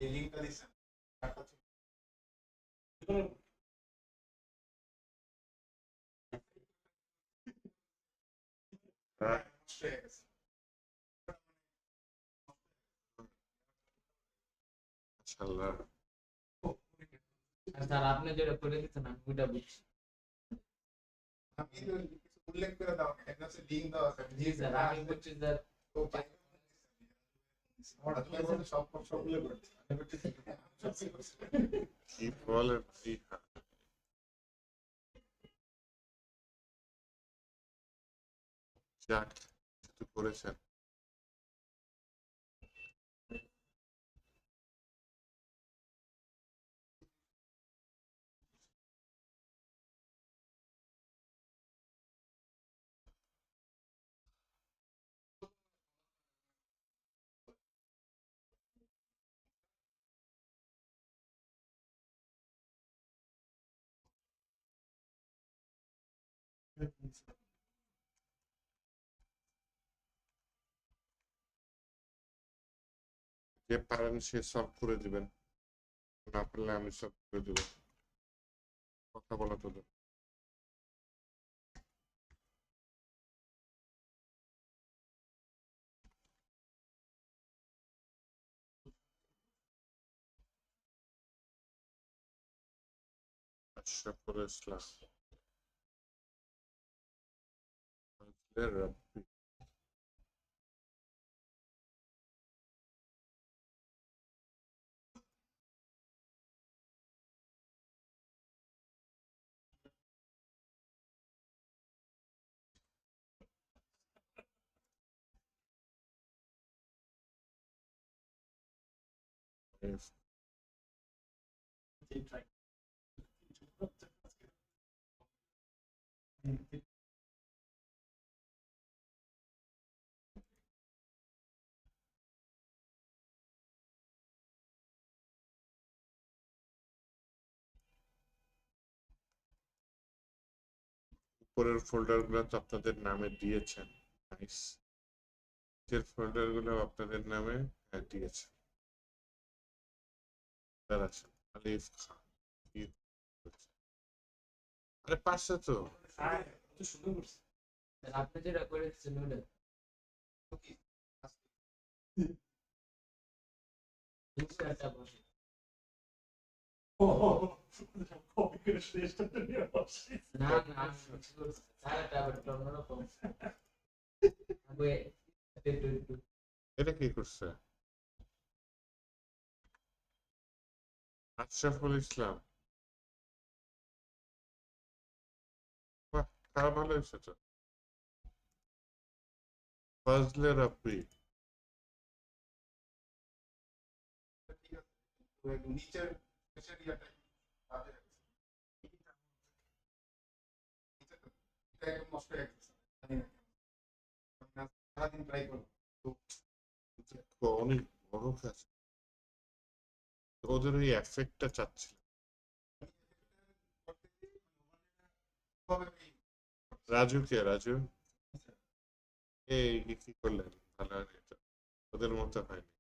এই লিংকটা দিছেন মাশাআল্লাহ। স্যার আপনি যেটা করে দিচ্ছেন আমি ওইটা বুঝছি। আমি তো কিছু উল্লেখ করে দাও একটা হচ্ছে লিংক দাও আছে জি স্যার আমি বুঝছি স্যার। তো সব সবগুলো করছি কি বলেন যাক কিছু করেছেন। যে পারেন সে সলভ করে দিবেন, না পারলে আমি সলভ করে দেব। কথা বলা তো দরকার। আশরাফুল ইসলাম রাব্বি। উপরের ফোল্ডারগুলো তো আপনাদের নামে দিয়েছেন, নাইস। নিচের ফোল্ডারগুলো আপনাদের নামে দিয়েছেন। আচ্ছা, আলিফ খান কি করছে? আরে পারছে তো। স্যার আপনি যেটা করে দিচ্ছেন ওইটা দুইটা বসে। না না স্যার এটা আবার একটু অন্যরকম। একটু এটা কি করছে? আশরাফুল ইসলাম, বাহ, খারাপ ভালো হয়েছে তো। ফজলে রাব্বি, নিচের শেষের ইয়াটা এটা একদম নষ্ট হয়ে গেছে সারাদিন ট্রাই করবো অনেক বড় কাজ। ওদের ওই এফেক্টটা চাচ্ছিল। রাজু কে? রাজু এই কি করলেন? ভালো হয়নি তো, ওদের মতো হয়নি।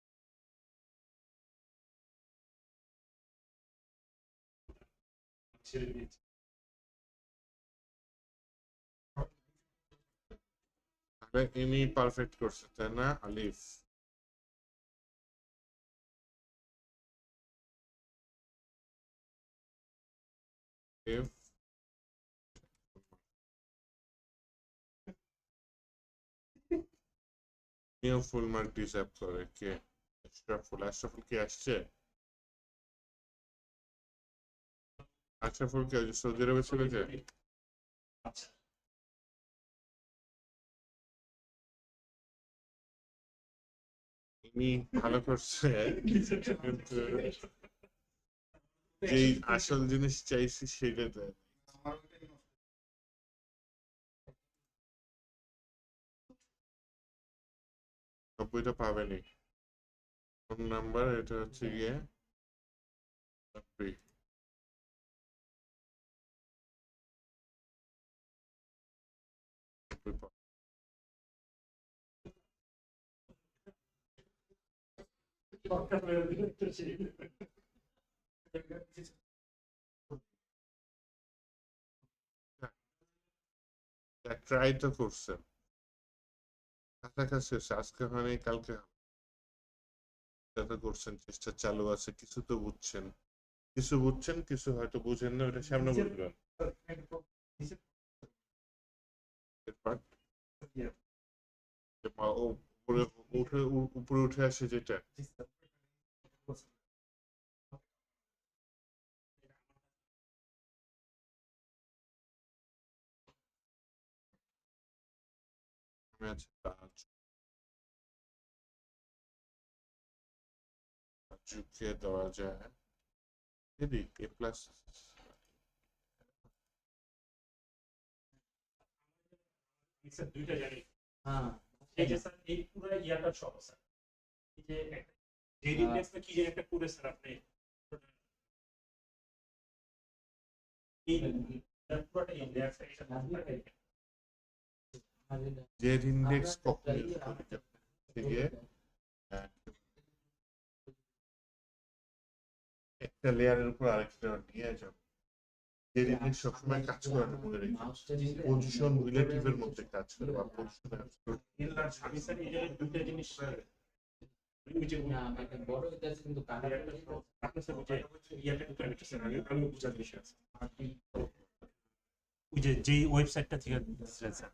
ইনি পারফেক্ট করছে তাই না? আলিফ F new full mark deserve করে কে? আশরাফুল। আশরাফুল কি আসছে? আশরাফুল কি সৌদি আরবে ছিল যে? ইনি ভালো করছে কিন্তু যেই আসল জিনিস চাইছি সেটা দেয়। আমার ওইটাই নষ্ট বইটা পাবেনি। ফোন নাম্বার এটা হচ্ছে গিয়ে রাব্বি। ট্রাই তো করছেন, কাছাকাছি হচ্ছে, আজকে হয়নি কালকে হবে। চেষ্টা তো করছেন, চেষ্টা চালু আছে, কিছু তো বুঝছেন, কিছু বুঝছেন, কিছু হয়তো বুঝেন না, ওটা সামনে বুঝবেন। এরপর ও উপরে উঠে আসে যেটা, আছে কাজ ঝুঁকিয়ে দেওয়া যায়, এদিক এ প্লাস। স্যার দুইটা জানি। হ্যাঁ এই যে স্যার এই পুরো ইয়াটা সব স্যার, এই যে জেড ইন্ডেক্স না কি যে একটা করে স্যার আপনি এই পুরোটা ইন্ডেক্স এটা জেড ইন্ডেক্স কখন use করি? থেকে একটা লেয়ারের উপর আরেকটা নিয়ে যাবো। জেড ইন্ডেক্স সবসময় কাজ করে না, মনে রেখে পজিশন রিলেটিভের মধ্যে কাজ করে, বা পজিশন আমি স্যার এই জায়গায় দুইটা জিনিস ওই যে না মানে বড় এটা কিন্তু কালার আপনি স্যার ওই যে ইয়াটা একটু কানেক্ট স্যার আমি বুঝার বিষয় আছে ওই যে যেই ওয়েবসাইটটা থেকে দিচ্ছিলেন স্যার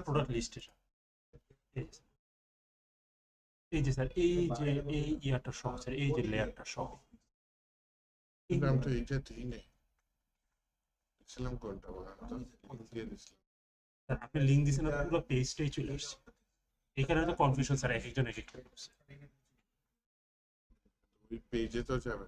প্রোডাক্ট লিস্টের এই যে স্যার এই যে এই ইয়াটা সহ স্যার এই যে লেয়ারটা সহ কিন্তু আমি তো এইটা দিই নাই, দিছিলাম কোনটা দিয়ে দিছিলাম। স্যার আপনি লিঙ্ক দিয়েছেন আর পুরো পেজটাই চলে আসছে, এখানে তো কনফিউশন স্যার এক একজন এক একটা করছে। ওই পেজে তো যাবে,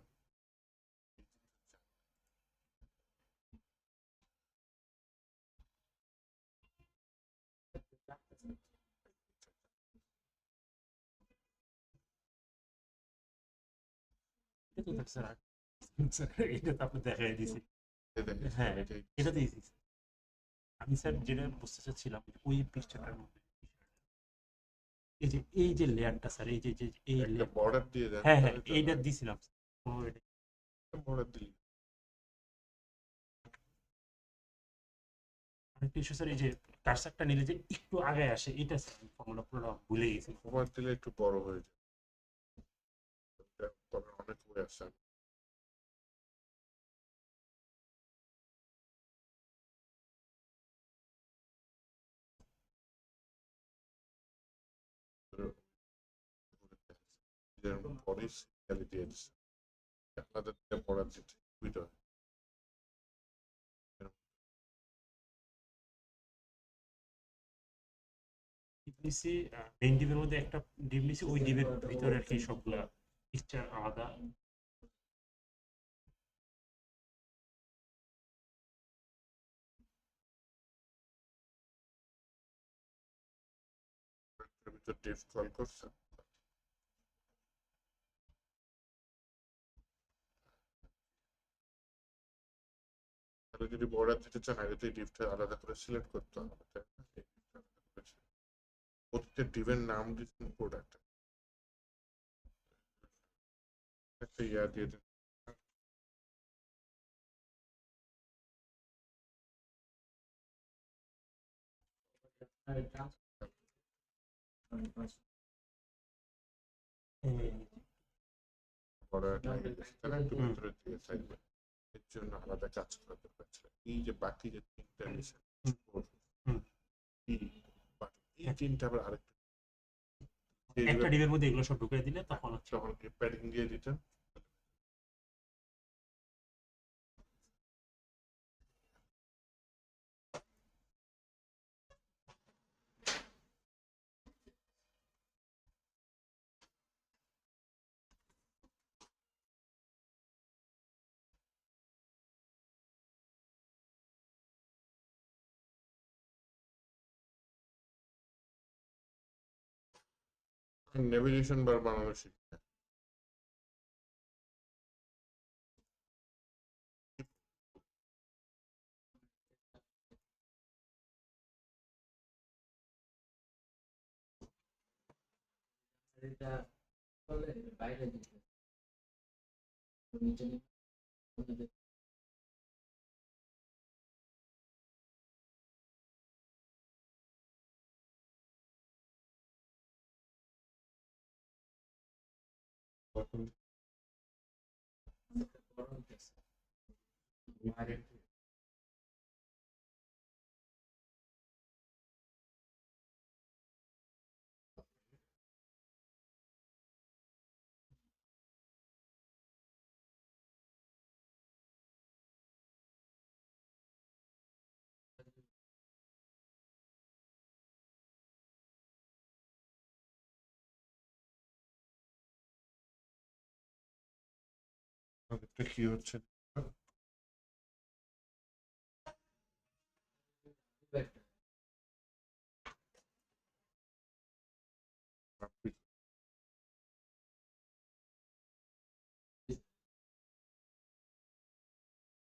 এটা তো স্যার স্যার এটা তো আপনি দেখাই দিয়েছি। হ্যাঁ এটাই এটা দিয়েছি আমি স্যার যেটা বুঝতে চাচ্ছিলাম ওই পিকচারটার মধ্যে এই যে লেয়ারটা স্যার এই যে এই একটা লেয়ার বর্ডার দিয়ে দেন, হ্যাঁ হ্যাঁ এইটা দিছিলাম বর্ডার দিই। আরেকটা ইস্যু স্যার এই যে কার্সারটা নিলে যে একটু আগে আসে এটা স্যার ফর্মুলা পুরো ভুলে গেছি। ওভার দিলে একটু বড় হয়ে যায়, তবে অনেক হয়ে আসে। পরে সিরিয়ালি দিয়ে দিচ্ছে, আলাদা দিয়ে বর্ডার দিতে সুবিধা হয়। ডিপিসি মেইন ডিপের মধ্যে একটা ডিপ নিছি ওই ডিপের ভিতরে আর কি সবগুলা পিকচার আলাদা ভিতর ডিফ কল করছে, তাহলে যদি বর্ডার দিতে চান আগে তো এই ডিফটা আলাদা করে সিলেক্ট করতে হবে। প্রত্যেকটা ডিভের নাম দিচ্ছেন প্রোডাক্ট, একটা ইয়া দিয়ে দিন। বর্ডার তারা একটু ভিতরে দিয়ে থাকবে, এর জন্য আলাদা কাজ করা দরকার ছিল। এই যে বাকি যে তিনটা নিয়েছেন এই তিনটা আবার আরেকটা একটা ডিপের মধ্যে এগুলো সব ঢুকিয়ে দিলে তখন যখন প্যাডিং দিয়ে দিতেন নেভিগেশন বার বানানো শিখবে। এটা বলে বাইরে দিতে নিচে নিচে বড় হইতেছে বাইরে আমাদেরটা কি হচ্ছে?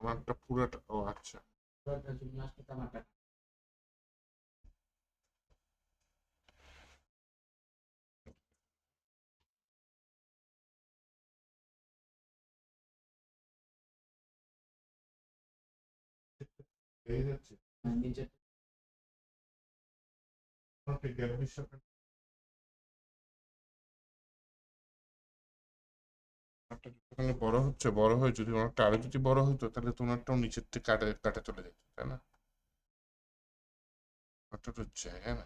আমারটা পুরাটা, ও আচ্ছা। পুরোটা জন্য আসতে আমার টাকা পেয়ে যাচ্ছে। নিচে আমাকে গ্যালারির আপনার যতখানি বড় হচ্ছে, বড় হয়ে যদি ওনারটা আরো যদি বড় হইতো তাহলে তোমারটাও নিচের থেকে কাটা কাটা চলে যেত, তাই না? ওটা তো জায়গা না।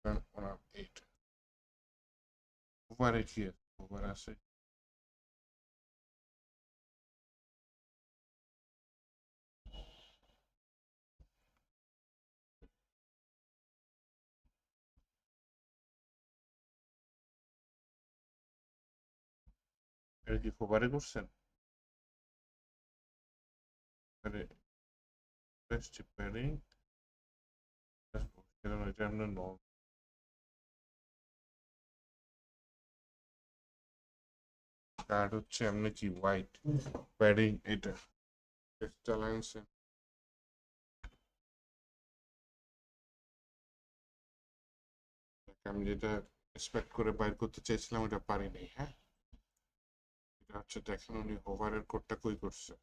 কারণ ওনার এইটা ওভারে কি আছে? ওভার আছে। এটা কি ওভারে করছেন? মানে বেস্ট প্যারিং এটা আমরা কার্ড হচ্ছে এমনি কি হোয়াইট প্যাডিং এটা টেক্সটাইল আনছে। আমি যেটা এক্সপেক্ট করে বাইর করতে চাইছিলাম ওটা পারিনি। হ্যাঁ, এটা হচ্ছে দেখেন উনি ওভারের কোডটা কই করছে,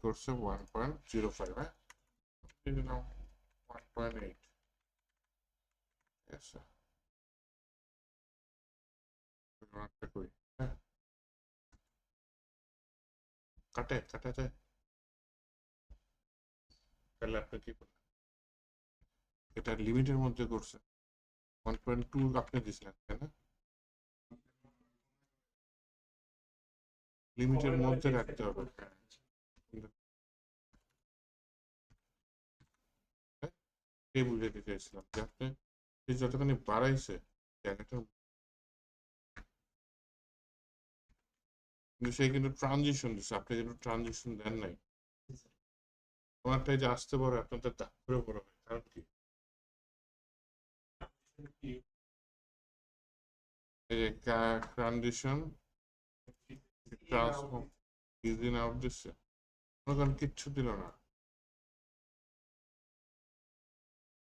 করছে 1.05। হ্যাঁ, 1.8। আচ্ছা, কই? হ্যাঁ, কাটে কাটা যায়। তাহলে আপনি কি করলেন? এটা লিমিটের মধ্যে করছে 1.2 আপনি দিছিলেন, তাই না? লিমিটের মধ্যে রাখতে হবে। এই বুঝাইতে চাইছিলাম যে আপনি যতখানি বাড়াইছে জায়গাটা, কিন্তু সে কিন্তু ট্রানজিশন দিচ্ছে, আপনি কিন্তু ট্রানজিশন দেন নাই। তোমারটাই যে আসতে পারে আপনাদের দাম করে বড় হয়, কারণ কি এই যে ট্রানজিশন ট্রান্সফর্ম ইজি আউট দিচ্ছে, মনে করেন কিচ্ছু দিল না,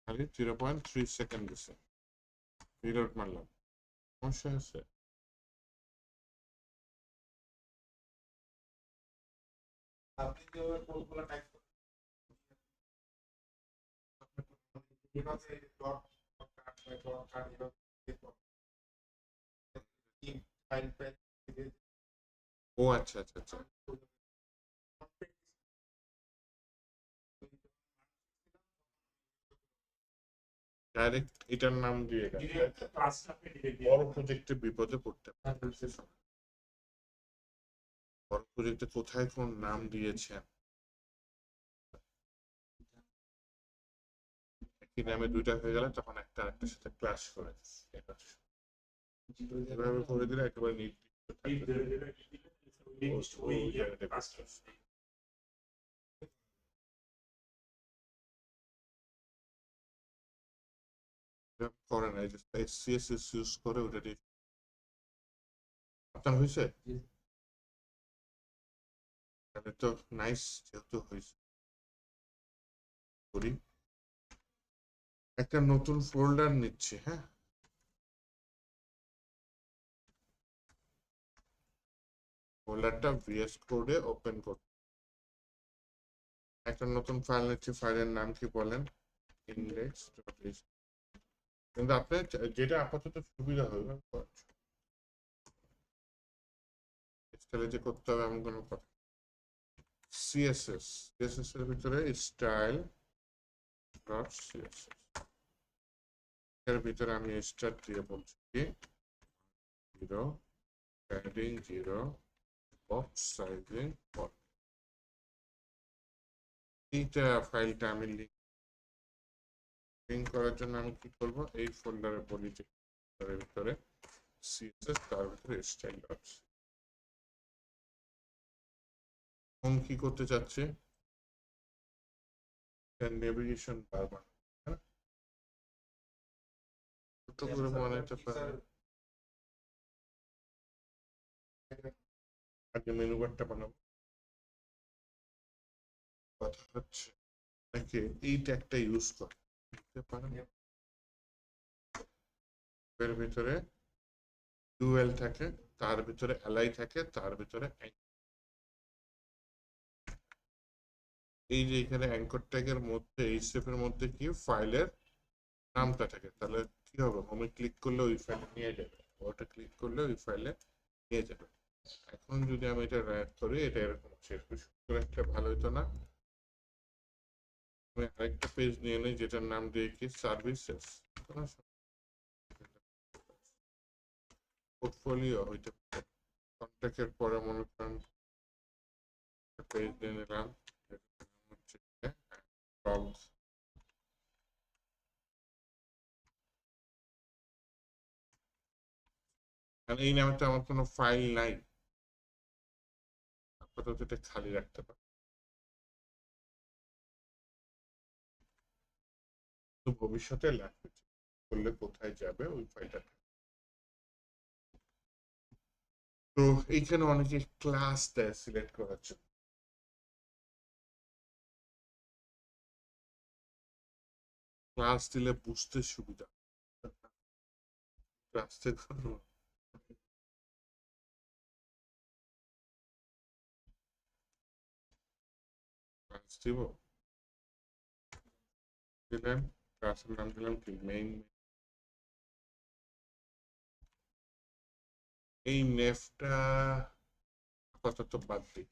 খালি 0.3 সেকেন্ড দিচ্ছে, রিলোড মারলাম, সমস্যা আছে? আপনি যেভাবে কোডগুলো টাইপ করেন এভাবে ডট কাট বাই ডট কাট এভাবে ফাইল ফাইল ও আচ্ছা আচ্ছা আচ্ছা, ডাইরেক্ট এটার নাম দিয়ে বড় প্রজেক্টে বিপদে পড়তে পারে। বড় প্রজেক্টে কোথায় কোন নাম দিয়েছেন, একই নামে দুইটা হয়ে গেলে তখন একটা আরেকটার সাথে ক্লাশ করে, এভাবে করে দিলে একেবারে নির্দিষ্ট থাকবে। ওই জায়গাটা কাজটা। করে না, এই যে সিএসএস ইউজ করে ওটা দিয়ে আপনার হয়েছে, তাহলে তো নাইস, যেহেতু হয়েছে করি একটা নতুন ফোল্ডার নিচ্ছি। হ্যাঁ, ফোল্ডারটা ভিএস কোডে ওপেন করতে, একটা নতুন ফাইল নিচ্ছি। ফাইলের নাম কি বলেন? ইন্ডেক্স। কিন্তু আপনার যেটা আপাতত সুবিধা হবে স্টাইলে যে করতে হবে এমন কোনো কথা। সিএসএস, সিএসএস এর ভিতরে স্টাইল ডট সিএসএস এর ভিতরে আমি স্টার্ট দিয়ে বলছি কি 0 প্যাডিং 0 বক্স সাইজিং 1। এইটা ফাইলটা আমি লিঙ্ক করার জন্য আমি কি করব, এই ফোল্ডারে বলি যে ফোল্ডারের ভিতরে সিএসএস, তার ভিতরে স্টাইল ডট। এখন কি করতে চাচ্ছি, নেভিগেশন বার বানাবো। ছোট করে বানাইতে পারে, আগে মেনু বারটা বানাবো। কথা হচ্ছে নাকি এই ট্যাগটা ইউজ করে দিতে পারেন, এর ভিতরে ডুয়েল থাকে, তার ভিতরে অ্যালাই থাকে, তার ভিতরে এই যে এখানে অ্যাঙ্কর ট্যাগের মধ্যে এই স্টেপের মধ্যে কি ফাইলের নামটা থাকে, তাহলে কি হবে, হোমে ক্লিক করলে ওই ফাইলে নিয়ে যাবে, ওটা ক্লিক করলে ওই ফাইলে নিয়ে যাবে। এখন যদি আমি এটা রাইট করি, এটা এরকম শেষ করে একটা ভালো হতো না, আমি আরেকটা পেজ নিয়ে নিই যেটার নাম দিয়ে কি সার্ভিসেস পোর্টফোলিও হইতে পারে। কন্ট্যাক্টের পরে মনে করেন পেজ নিয়ে নিলাম, হচ্ছে ব্লগস। এই নামে তো আমার কোনো ফাইল নাই, আপাতত এটা খালি রাখতে পারি। তো ভবিষ্যতে লাগবে করলে কোথায় যাবে ওই ফাইলটা। তো এইখানে অনেকে ক্লাস দেয় সিলেক্ট করার জন্য, ক্লাস দিলে বুঝতে সুবিধা, ক্লাস ক্লাস দিব, দিলেন ক্লাসের নাম দিলাম কি মেইন। এই নেফটা আপাতত বাদ দিই,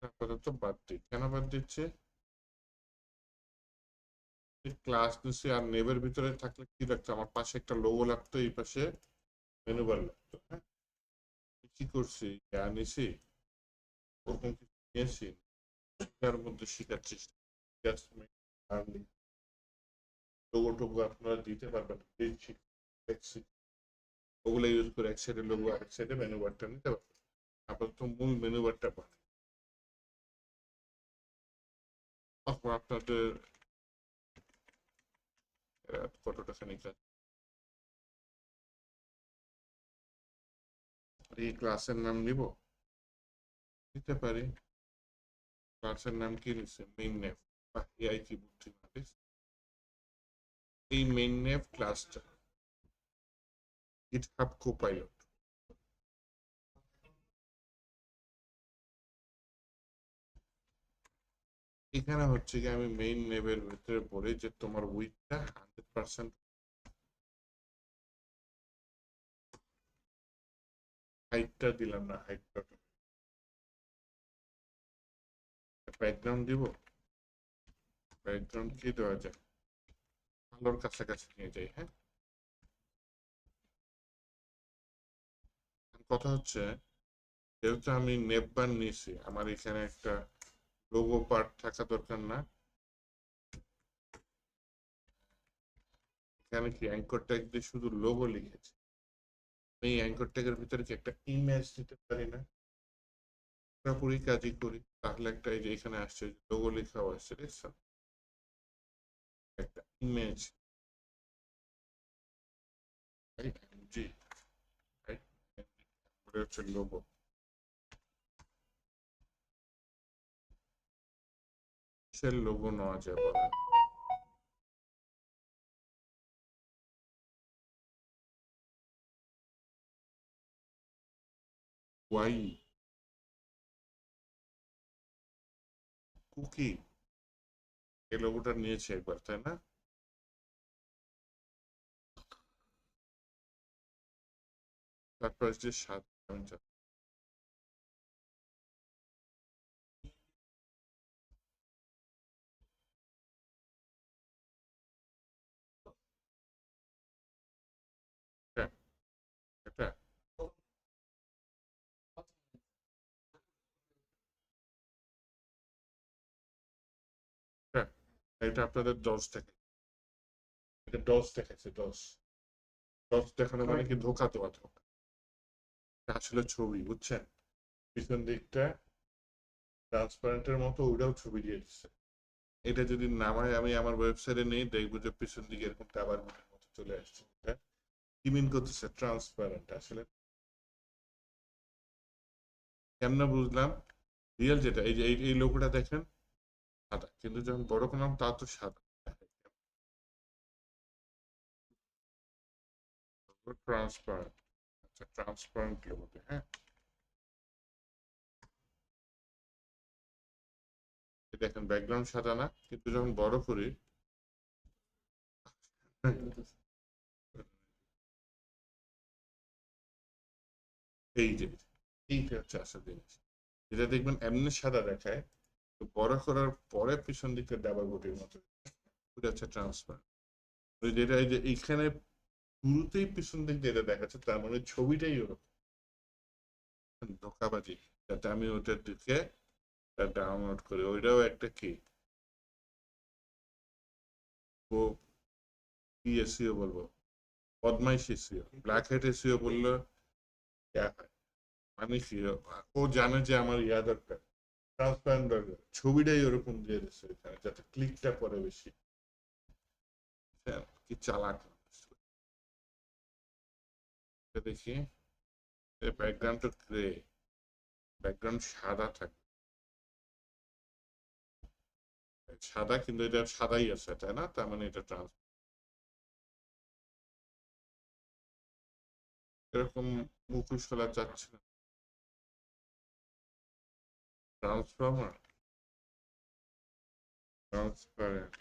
আপাতত বাদ দিই। কেন বাদ দিচ্ছে, ক্লাস নিচ্ছি আর নেবের ভিতরে থাকলে কি লাগতো, আমার পাশে একটা লোগো লাগতো, এই পাশে মেনু বার লাগতো। হ্যাঁ, কি করছি নিছি ওরকম কিছু নিয়েছি, তার মধ্যে শেখার চেষ্টা, লোগো টোগো আপনারা দিতে পারবেন, ওগুলো ইউজ করে এক সাইডে লোগো আর এক সাইডে মেনু বারটা নিতে পারবেন। আপাতত মূল মেনু বারটা পান, আপনাদের কতটা খানিক এই ক্লাসের নাম নিব, দিতে পারি। ক্লাসের নাম কি নিচ্ছে, মেইন নেভ। এআই কি বুদ্ধিমান, এই মেইন নেভ ক্লাসটা GitHub Copilot। এখানে হচ্ছে কি আমি মেইন নেভের ভিতরে পড়ি যে তোমার উইথটা 100%, হাইটটা দিলাম না, হাইটটা ব্যাকগ্রাউন্ড দিব, ব্যাকগ্রাউন্ড কি দেওয়া যায়, আলোর কাছাকাছি নিয়ে যাই। হ্যাঁ, কথা হচ্ছে যেহেতু আমি নেভবার নিয়েছি, আমার এখানে একটা লোগো পার্ট থাকা দরকার না, এখানে কি অ্যাঙ্কর ট্যাগ দিয়ে শুধু লোগো লিখেছি, এই অ্যাঙ্কর ট্যাগের ভিতরে কি একটা ইমেজ দিতে পারি না? পুরোপুরি কাজই করি, তাহলে একটা এই যে এখানে আসছে লোগো লেখাও আসছে, দেখছেন? একটা ইমেজ জি হচ্ছে লোগো। কিসের লোগো নেওয়া যায় বলেন? ওয়াই কুকি, এই লোগোটা নিয়েছে একবার, তাই না? তারপর যে সাদা, আমি এটা এটা এটা এটা আপনাদের 10 থেকে, এটা 10 দেখাচ্ছে, 10 দেখানো মানে কি ধোকা দেওয়া, ধোকা। এটা আসলে ছবি, বুঝছেন? পিছন দিকটা ট্রান্সপারেন্টের মতো, ওইটাও ছবি দিয়ে দিচ্ছে। এটা যদি নামায় আমি আমার ওয়েবসাইটে নেই, দেখবো যে পিছন দিকে এরকম টাবার মতো চলে আসছে। এটা কি মিন করতেছে ট্রান্সপারেন্ট? আসলে কেমনে বুঝলাম? রিয়েল যেটা, এই যে এই লোগোটা দেখেন সাদা, কিন্তু যখন বড় করলাম তা তো সাদা। ট্রান্সপারেন্ট, আচ্ছা ট্রান্সপারেন্ট লোগোতে, হ্যাঁ দেখেন ব্যাকগ্রাউন্ড সাদা না, কিন্তু যখন বড় করি এই যে এইটা হচ্ছে আসল জিনিস। যেটা দেখবেন এমনি সাদা দেখায়, তো বড় করার পরে পিছন দিকে ডাবল গুটির মতো, ওটা হচ্ছে ট্রান্সপারেন্ট। ওই যেটা এই যে এইখানে শুরুতেই পিছন দিক যেটা দেখাচ্ছে, তার মানে ছবিটাই ওরকম ধোকাবাজি, যাতে আমি ওটার দিকে ডাউনলোড করি। ওইটাও একটা কি ও কি এসিও বলবো, বদমাইশ এসিও, ব্ল্যাক হেড এসিও বললো মানে কি, ও জানে যে আমার ইয়া দরকার, ট্রান্সপারেন্ট দরকার, ছবিটাই ওরকম দিয়ে দিচ্ছে এখানে, যাতে ক্লিকটা পরে বেশি। হ্যাঁ, কি চালাক মানুষ। দেখি ব্যাকগ্রাউন্ডটা গ্রে, ব্যাকগ্রাউন্ড সাদা থাকে, সাদা কিন্তু এটা সাদাই আছে, তাই না? তার মানে এটা ট্রান্স, এরকম মুখোশ ফেলা যাচ্ছে না। ট্রান্সফর্মার, ট্রান্সপারেন্ট,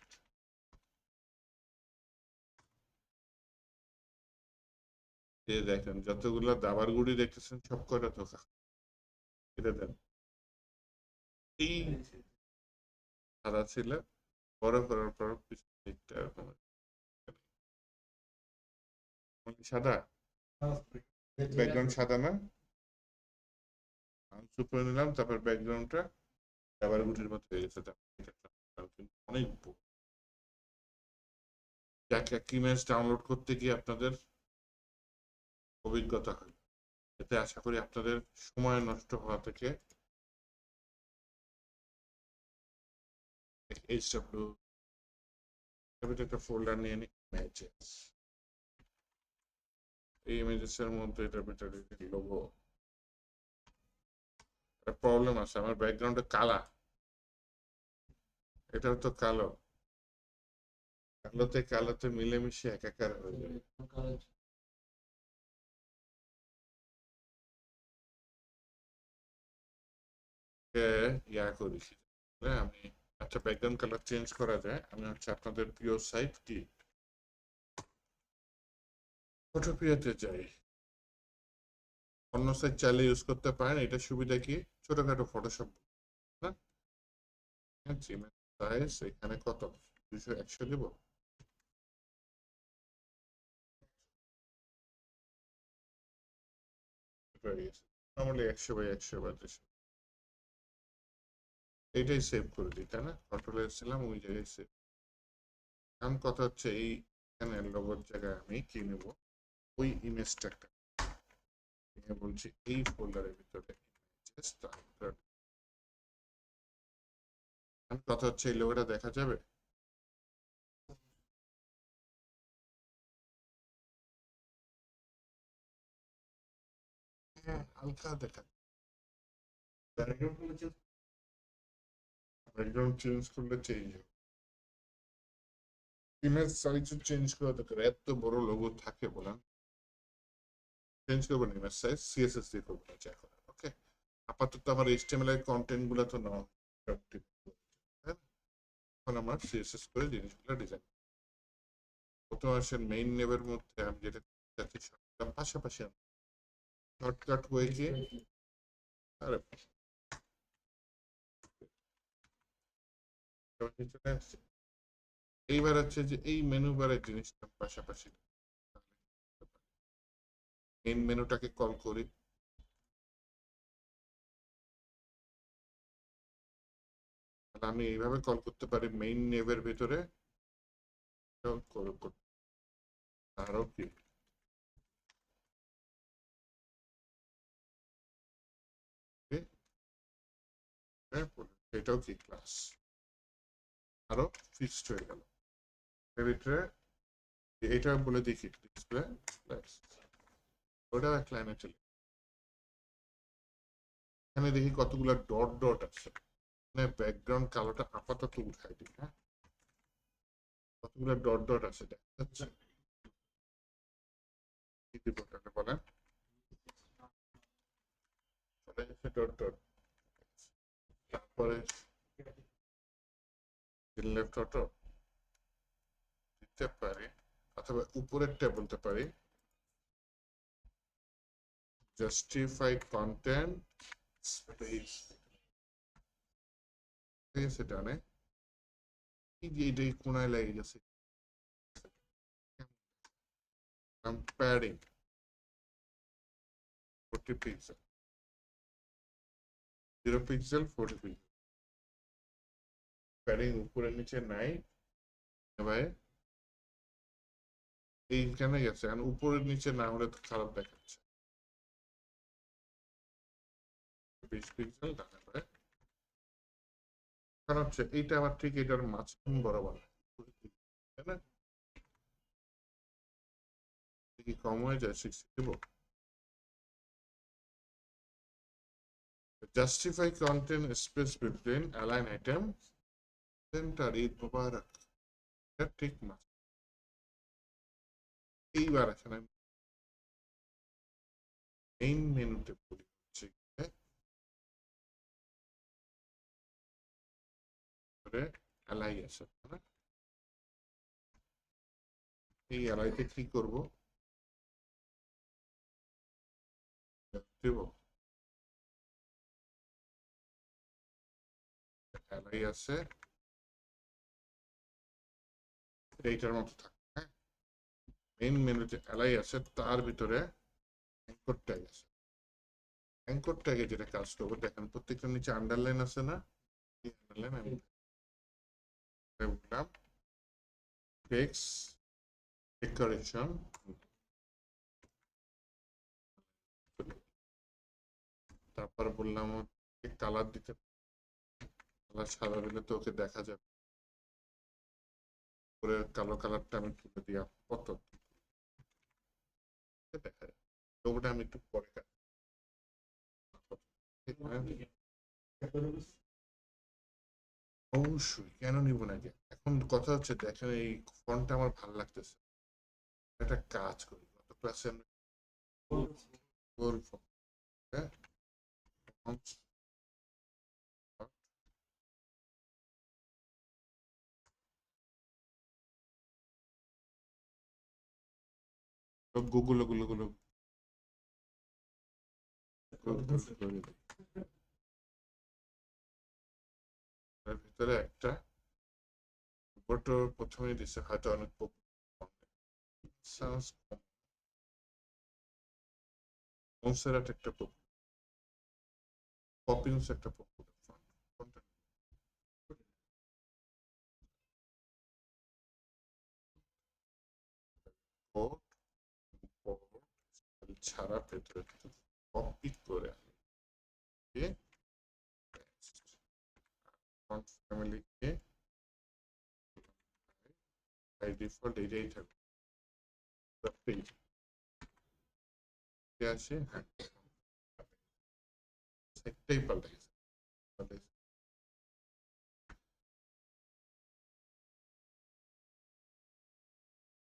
এই দেখেন যতগুলো দাবার গুড়ি দেখতেছেন সব কটা ধোকা। এটা দেন, এই সাদা ছিল, বড় করার পর পিছন দিকটা এরকম সাদা, ব্যাকগ্রাউন্ড সাদা না, সুপার নিলাম, তারপর ব্যাকগ্রাউন্ডটা দাবার গুটির মতো হয়ে গেছে। অনেক এক এক ইমেজ ডাউনলোড করতে গিয়ে আপনাদের অভিজ্ঞতা হয়, এতে আশা করি আপনাদের সময় নষ্ট হওয়া থেকে এইচডব্লিউ একটা ফোল্ডার নিয়ে নিই, ইমেজেস। এই ইমেজেস এর মধ্যে এটার ভিতরে লোগো, প্রবলেম আছে, আমার ব্যাকগ্রাউন্ডে কালা, এটাও তো কালো, কালোতে কালোতে মিলেমিশে একাকার হয়ে যাবে। ইয়া করি, আমি আচ্ছা ব্যাকগ্রাউন্ড কালার চেঞ্জ করা যায়। আমি হচ্ছে আপনাদের প্রিয় সাইট কি ফটোপিয়াতে যাই, অন্য সাইট চাইলে ইউজ করতে পারেন। এটা সুবিধা কি, ছোটখাটো ফটোশপ না, সাইজ এখানে কত 200 100 দেব, নর্মালি 100 বাই 200, এইটাই সেভ করে দিই, তাই না? কন্ট্রোল এসেছিলাম ওই জায়গায় সেভ। এখন কথা হচ্ছে এই এখানে লোগোর জায়গায় আমি কি নেব, ওই ইমেজটা একটা নিয়ে বলছি এই ফোল্ডারের ভিতরে images, তারপর কথা হচ্ছে এই লোগোটা দেখা যাবে। হ্যাঁ, হালকা দেখা ব্যাকগ্রাউন্ড চেঞ্জ করলে চেঞ্জ হবে, ইমেজ সাইজ চেঞ্জ করা দরকার, এত বড় লোগো থাকে বলেন, চেঞ্জ করবো না ইমেজ সাইজ, সিএসএস দিয়ে করবো না এখন। ওকে, আপাতত আমার এইচটিএমএল এর কন্টেন্ট গুলো তো নাও, এখন আমার সিএসএস করে জিনিসগুলো ডিজাইন। প্রথম আসেন মেইন নেমের মধ্যে আমি যেটা চাচ্ছি সবটা পাশাপাশি শর্টকাট হয়ে গিয়ে, আরে চলে আসছে। এইবার হচ্ছে যে এই মেনু বারের জিনিসটা পাশাপাশি মেইন মেনুটাকে কল করি, আমি এইভাবে কল করতে পারি মেইন নেভের ভিতরে, আরো কি এটাও কি ক্লাস, আরো ফিক্সড হয়ে গেল এর ভিতরে। এটা বলে দেখি ডিসপ্লে ক্লাস, ওটাও এক লাইনে চলে। এখানে দেখি কতগুলো ডট ডট আছে, মানে ব্যাকগ্রাউন্ড কালোটা আপাতত উঠাই দিই। হ্যাঁ, কতগুলো ডট ডট আছে দেখা যাচ্ছে, কি দিব ওটাকে বলেন, চলে যাচ্ছে ডট ডট। তারপরে লেফট অটো দিতে পারি, অথবা উপরেরটা বলতে পারি জাস্টিফাই কন্টেন্ট স্পেস, ঠিক আছে ডানে। এই যে এটাই কোনায় লেগে গেছে, padding 40 pixel, 0 pixel 40 pixel, padding উপরে নিচে নাই ভাই, এইখানে গেছে, কারণ উপরের নিচে না হলে তো খারাপ দেখাচ্ছে। 20 পিক্সেল ডানে পারে, কারণ হচ্ছে এইটা আমার ঠিক এটার মাঝখান বরাবর, তাই না? কি কম হয়ে যায় 60 দিব, justify content space between align item center Eid মুবারক, এটা ঠিক না। এইবার এখানে মেইন মেনুতে বলি হচ্ছে অ্যালাই আছে না, এই অ্যালাইতে কি করব দেব, অ্যালাই আছে এইটার মতো থাকে। হ্যাঁ, মেইন মেনুতে অ্যালাই আছে, তার ভিতরে অ্যাঙ্কর ট্যাগ আছে, অ্যাঙ্কর ট্যাগে যেটা কাজ করবো দেখেন প্রত্যেকটা নিচে আন্ডারলাইন আছে না, এই আন্ডারলাইন আমি বললাম টেক্সট ডেকোরেশন, তারপর বললাম কালার দিতে, কালার সাদা দিলে তো ওকে দেখা যাবে, করে কালো কালারটা আমি তুলে দিই কত দেখা যায়, ওটা আমি একটু পরে অবশ্যই কেন নিব না, যে এখন কথা হচ্ছে দেখেন এই ফন্টটা আমার ভালো লাগতেছে, একটা কাজ করি গত ক্লাসে আমি বলবো, হ্যাঁ গুগল গুলো গুলো তার ভিতরে একটা ফটো প্রথমেই দিচ্ছে, হয়তো অনেক মনসেরাট একটা পপিংস একটা ছাড়া ভেতরে কপি করে আমি ফন্ট ফ্যামিলিকে বাই ডিফল্ট এটাই থাকবে পেজ আসে। হ্যাঁ, একটাই পাল্টে গেছে।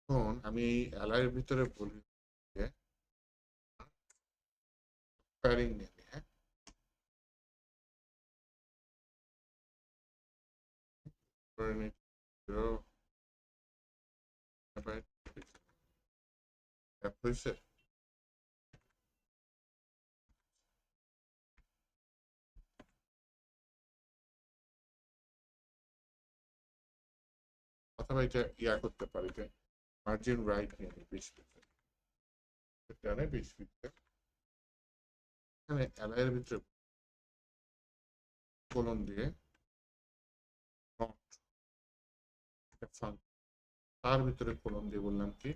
এখন আমি এই অ্যালাইয়ের ভিতরে বলি যে প্যারিং নেই, হ্যাঁ, করে নিই 0 অ্যাপ হয়েছে। অথবা এটা ইয়া করতে পারি যে মার্জিন রাইট নিয়ে নিই 20 পিক্সেল, ডানে 20 পিক্সেল। এখানে অ্যালাইয়ের ভিতরে কোলন দিয়ে নট তার ভিতরে কোলন দিয়ে বললাম কি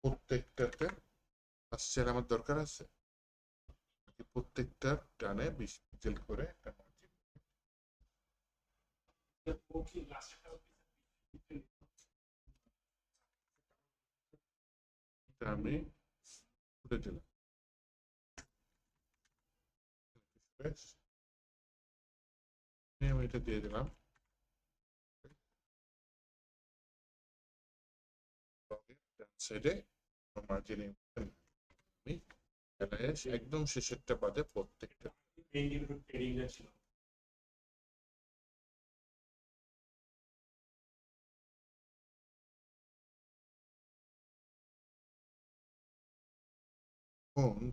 প্রত্যেকটাতে আসছে আমার দরকার আছে, প্রত্যেকটা ডানে 20 পিক্সেল করে একটা মার্জিন আমি খুলে দিলাম। আমি এটা দিয়ে দিলাম। সাইডে মার্জিন আমি একদম শেষেরটা বাদে প্রত্যেকটা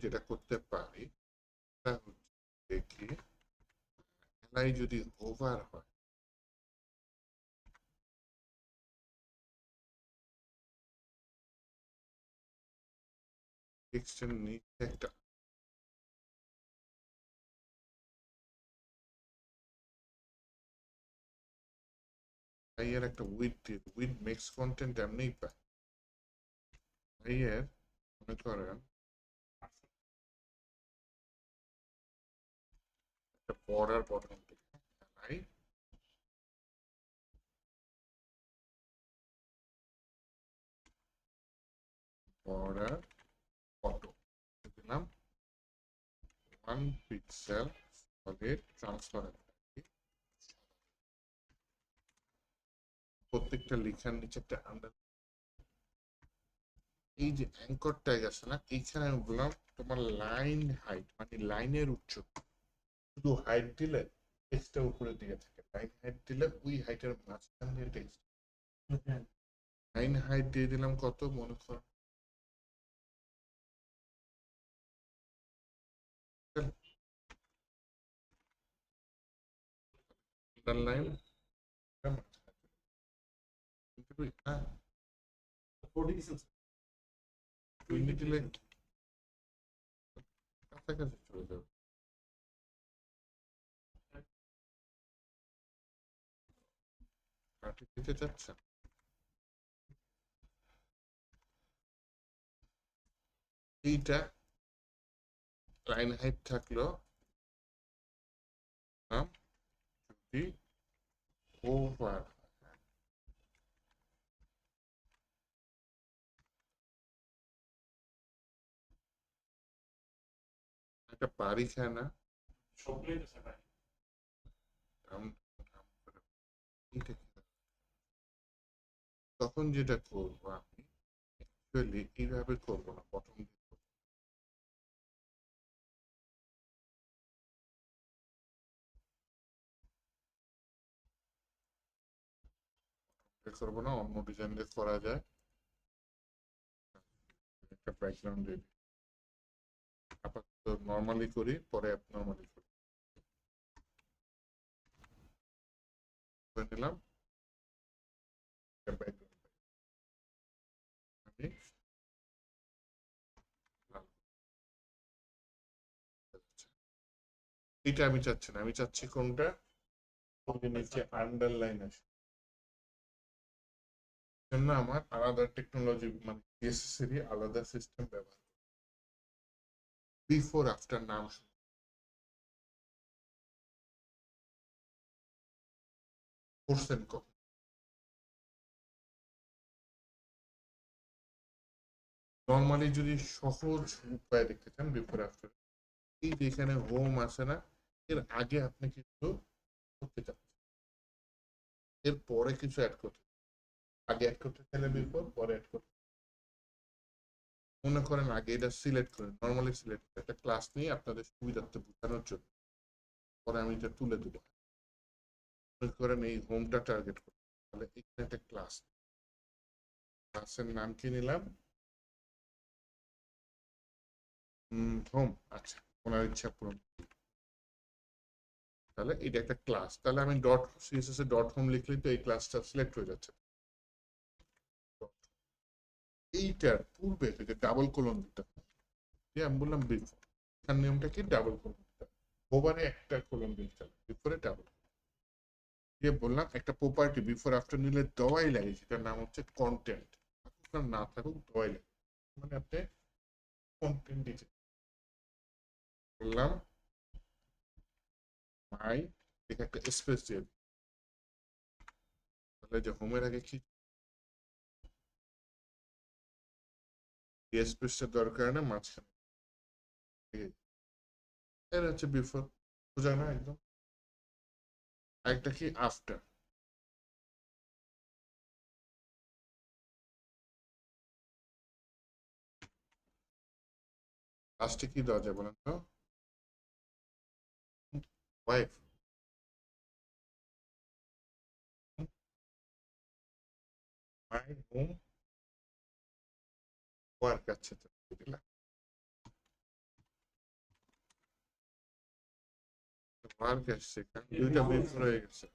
যেটা করতে পারি তা হচ্ছে দেখি এলাই যদি ওভার হয় টেক্সটের নিচে একটা এর একটা উইথ মিক্স কন্টেন্ট এমনিই পায়। এর মনে করেন একটা বর্ডার বটন বর্ডার ফটো দিলাম 1 পিক্সেল সলিড ট্রান্সপারেন্ট। প্রত্যেকটা লেখার নিচে একটা আন্ডার এই যে অ্যাঙ্কর ট্যাগ আছে না, এইখানে আমি বললাম তোমার লাইন হাইট মানে লাইনের উচ্চতা, শুধু হাইট দিলে টেক্সটটা উপরে দিকে থাকে, লাইন হাইট দিলে ওই হাইটের মাঝখান দিয়ে টেক্সট। লাইন হাইট দিয়ে দিলাম কত মনে করো আন্ডারলাইন কাছাকাছি চলে যাবে। কাটি দিতে চাচ্ছেন এইটা লাইন হাইট থাকলো যদি ওভার একটা বাড়ি খায় না তখন যেটা করবো আমি অ্যাকচুয়ালি এইভাবে করবো না, বটম করবো না, অন্য ডিজাইন দিয়ে করা যায়। একটা ব্যাকগ্রাউন্ড দিয়ে আপাতত নর্মালি করি, পরে নর্মালি করি নিলাম। এটা আমি চাচ্ছি না, আমি চাচ্ছি কোনটা নিচে আন্ডারলাইন আছে জন্য আমার আলাদা টেকনোলজি মানে সিএসএস এর আলাদা সিস্টেম ব্যবহার বিফোর আফটার নাম করছেন কখন নর্মালি যদি সহজ উপায় দেখতে চান বিফোর আফটার এই যে এখানে হোম আছে না এর আগে আপনি কিছু করতে চান এর পরে কিছু অ্যাড করতে আগে অ্যাড করতে চাইলে বিফোর পরে অ্যাড করতে মনে করেন আগে এটা সিলেক্ট করেন নর্মালি সিলেক্ট করে একটা ক্লাস নিয়ে আপনাদের সুবিধার্থে বোঝানোর জন্য পরে আমি এটা তুলে দেবো মনে করেন এই হোমটা টার্গেট করি তাহলে এখানে একটা ক্লাসের নাম কি নিলাম হোম আচ্ছা ওনার ইচ্ছা পূরণ তাহলে এটা একটা ক্লাস তাহলে আমি ডট সিএসএস এ ডট হোম লিখলেই তো এই ক্লাসটা সিলেক্ট হয়ে যাচ্ছে এইটার পূর্বে থেকে ডাবল কোলন দিতে হবে আমি বললাম বিফোর এখান নিয়মটা কি ডাবল কোলন দিতে হবে ওভারে একটা কোলন দিতে হবে বিফোরে ডাবল দিয়ে বললাম একটা প্রপার্টি বিফোর আফটার নিলে দেওয়াই লাগে যেটার নাম হচ্ছে কন্টেন্ট না থাকুক দেওয়াই লাগে মানে আপনি কন্টেন্ট দিতে বললাম মাই দেখে একটা স্পেস দিয়ে তাহলে যে হোমের আগে কি স্পেসটা দরকার না মাঝখানে এর হচ্ছে বিফোর বোঝা না একদম আরেকটা কি আফটার লাস্টে কি দেওয়া যায় বলেন তো ওয়াইফ মাই হোম ওয়ার্ক আচ্ছা ওয়ার্ক আসছে দুইটা বিফোর হয়ে গেছে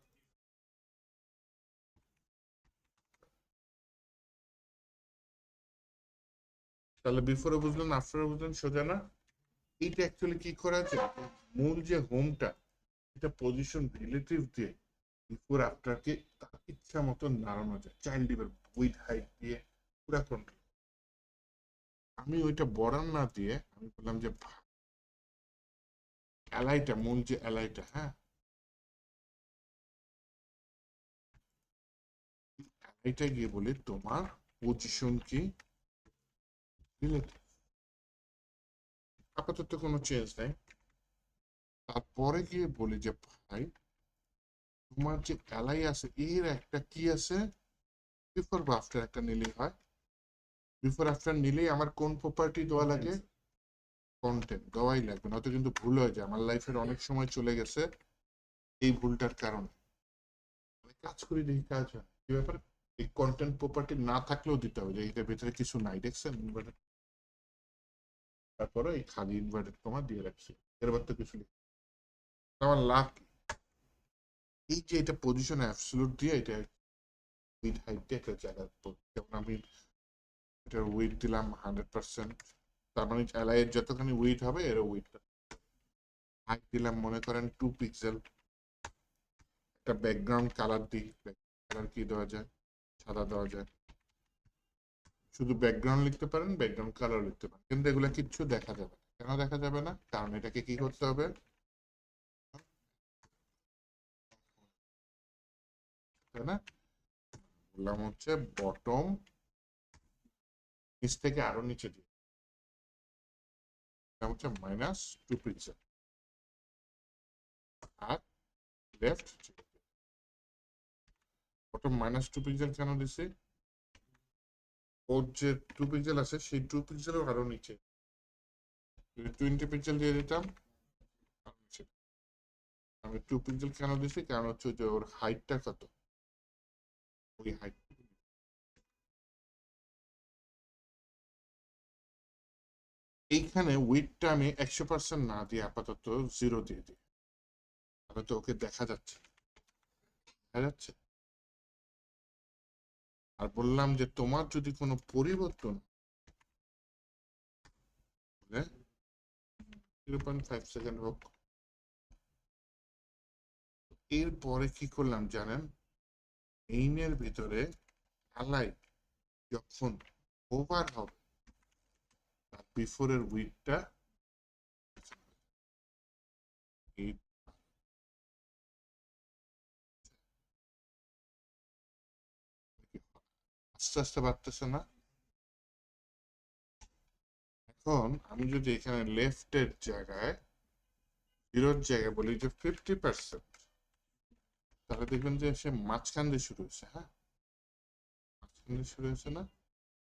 তাহলে বিফোরে বুঝলেন আফটারে বুঝলেন সোজা না এইটা অ্যাকচুয়ালি কি করা যায় মূল যে হোমটা এটা পজিশন রিলেটিভ দিয়ে বিফোর আফটারকে তার ইচ্ছা মতো নাড়ানো যায় চাইল্ড ডিভেল উইথ হাইট দিয়ে পুরা কন্ট্রোল আমি ওইটা বর্ডার না দিয়ে আমি বললাম যে অ্যালাইটা মূল যে অ্যালাইটা হ্যাঁ অ্যালাইটা গিয়ে বলি তোমার পজিশন কি রিলেটিভ আপাতত কোনো চেঞ্জ নাই তারপরে গিয়ে বলি যে ভাই তোমার যে অ্যালাই আছে এর একটা কি আছে বিফোর বা আফটার একটা নিলেই হয় বিফোর আফটার নিলেই আমার কোন প্রপার্টি দেওয়া লাগে কন্টেন্ট দেওয়াই লাগবে নয়তো কিন্তু ভুল হয়ে যায় আমার লাইফের অনেক সময় চলে গেছে এই ভুলটার কারণে কাজ করি দেখি কাজ হয় কি ব্যাপার এই কন্টেন্ট প্রপার্টি না থাকলেও দিতে হবে যে এটার ভিতরে কিছু নাই দেখছেন ইনভার্টার তারপরে এই খালি ইনভার্টার তোমার দিয়ে রাখছি এরবার তো কিছু নেই আমার লাভ এই যে এটা পজিশন অ্যাবসলিউট দিয়ে এটা উইথ হাইট দিয়ে একটা জায়গা যেমন আমি এটার উইথ দিলাম 100% তার মানে অ্যালাইয়ের যতখানি উইথ হবে এর উইথটা হাইট দিলাম মনে করেন 2 পিক্সেল একটা ব্যাকগ্রাউন্ড কালার দিই কালার কি দেওয়া যায় সাদা দেওয়া যায় শুধু ব্যাকগ্রাউন্ড লিখতে পারেন ব্যাকগ্রাউন্ড কালার লিখতে পারেন কিন্তু এগুলো কিচ্ছু দেখা যাবে না কেন দেখা যাবে না কারণ এটাকে কি করতে হবে তাই না বললাম হচ্ছে বটম নিচ থেকে আরো নিচে দিয়ে হচ্ছে -2 পিক্সেল আর লেফট বটম -2 পিক্সেল কেন দিছি ওর যে 2 পিক্সেল আছে সেই 2 পিক্সেলও আরো নিচে 20 পিক্সেল দিয়ে দিতাম আমি 2 পিক্সেল কেন দিছি কারণ হচ্ছে যে ওর হাইটটা কত ওই হাইট এইখানে উইডটা আমি 100% না দিয়ে আপাতত 0 দিয়ে দিই তাহলে তো ওকে দেখা যাচ্ছে আর বললাম যে তোমার যদি কোনো পরিবর্তন 0.5 সেকেন্ড হোক এরপরে কি করলাম জানেন মেইনের ভিতরে ঢালাই যখন ওভার হবে তার বিফোরের উইথটা আস্তে আস্তে বাড়তেছে না। এখন আমি যদি এখানে লেফটের জায়গায় জিরোর জায়গায় বলি যে 50%, তাহলে দেখবেন যে সে মাঝখান দিয়ে শুরু হয়েছে। হ্যাঁ, মাঝখান দিয়ে শুরু হয়েছে না,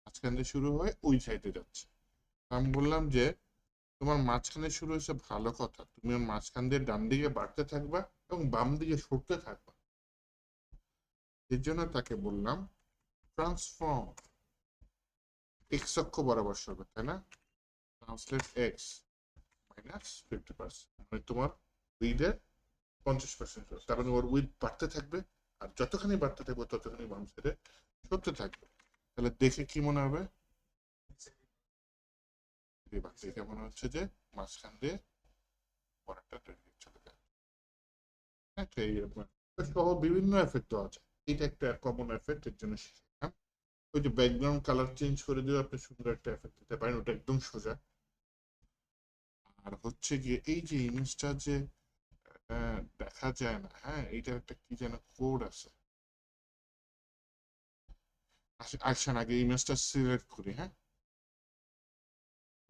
মাঝখান দিয়ে শুরু হয়ে ওই সাইডে যাচ্ছে। আমি বললাম যে তোমার মাঝখানে শুরু হয়েছে ভালো কথা, তুমি ওর মাঝখান দিয়ে ডান দিকে বাড়তে থাকবা এবং বাম দিকে সরতে থাকবা। এর জন্য তাকে বললাম ট্রান্সফর্ম এক্স অক্ষ বরাবর সরবে, তাই না? ট্রান্সলেট এক্স মাইনাস 50%, মানে তোমার উইথের 50%, তার মানে ওর উইথ বাড়তে থাকবে, আর যতখানি বাড়তে থাকবে ততখানি বাম সাইডে সরতে থাকবে। তাহলে দেখে কি মনে হবে? দেখে মনে হচ্ছে যে মাঝখান দিয়ে পরেরটা চলে যায়। সহ বিভিন্ন এফেক্ট আছে, এটা একটা কমন এফেক্ট, এর জন্য শিখলাম। ওই যে ব্যাকগ্রাউন্ড কালার চেঞ্জ করে দিয়ে আপনি সুন্দর একটা এফেক্ট দিতে পারেন, ওটা একদম সোজা। আর হচ্ছে গিয়ে এই যে ইমেজটা যে দেখা যায় না, হ্যাঁ, এইটার একটা কি যেন কোড আছে। আসেন আগে ইমেজটা সিলেক্ট করি। হ্যাঁ,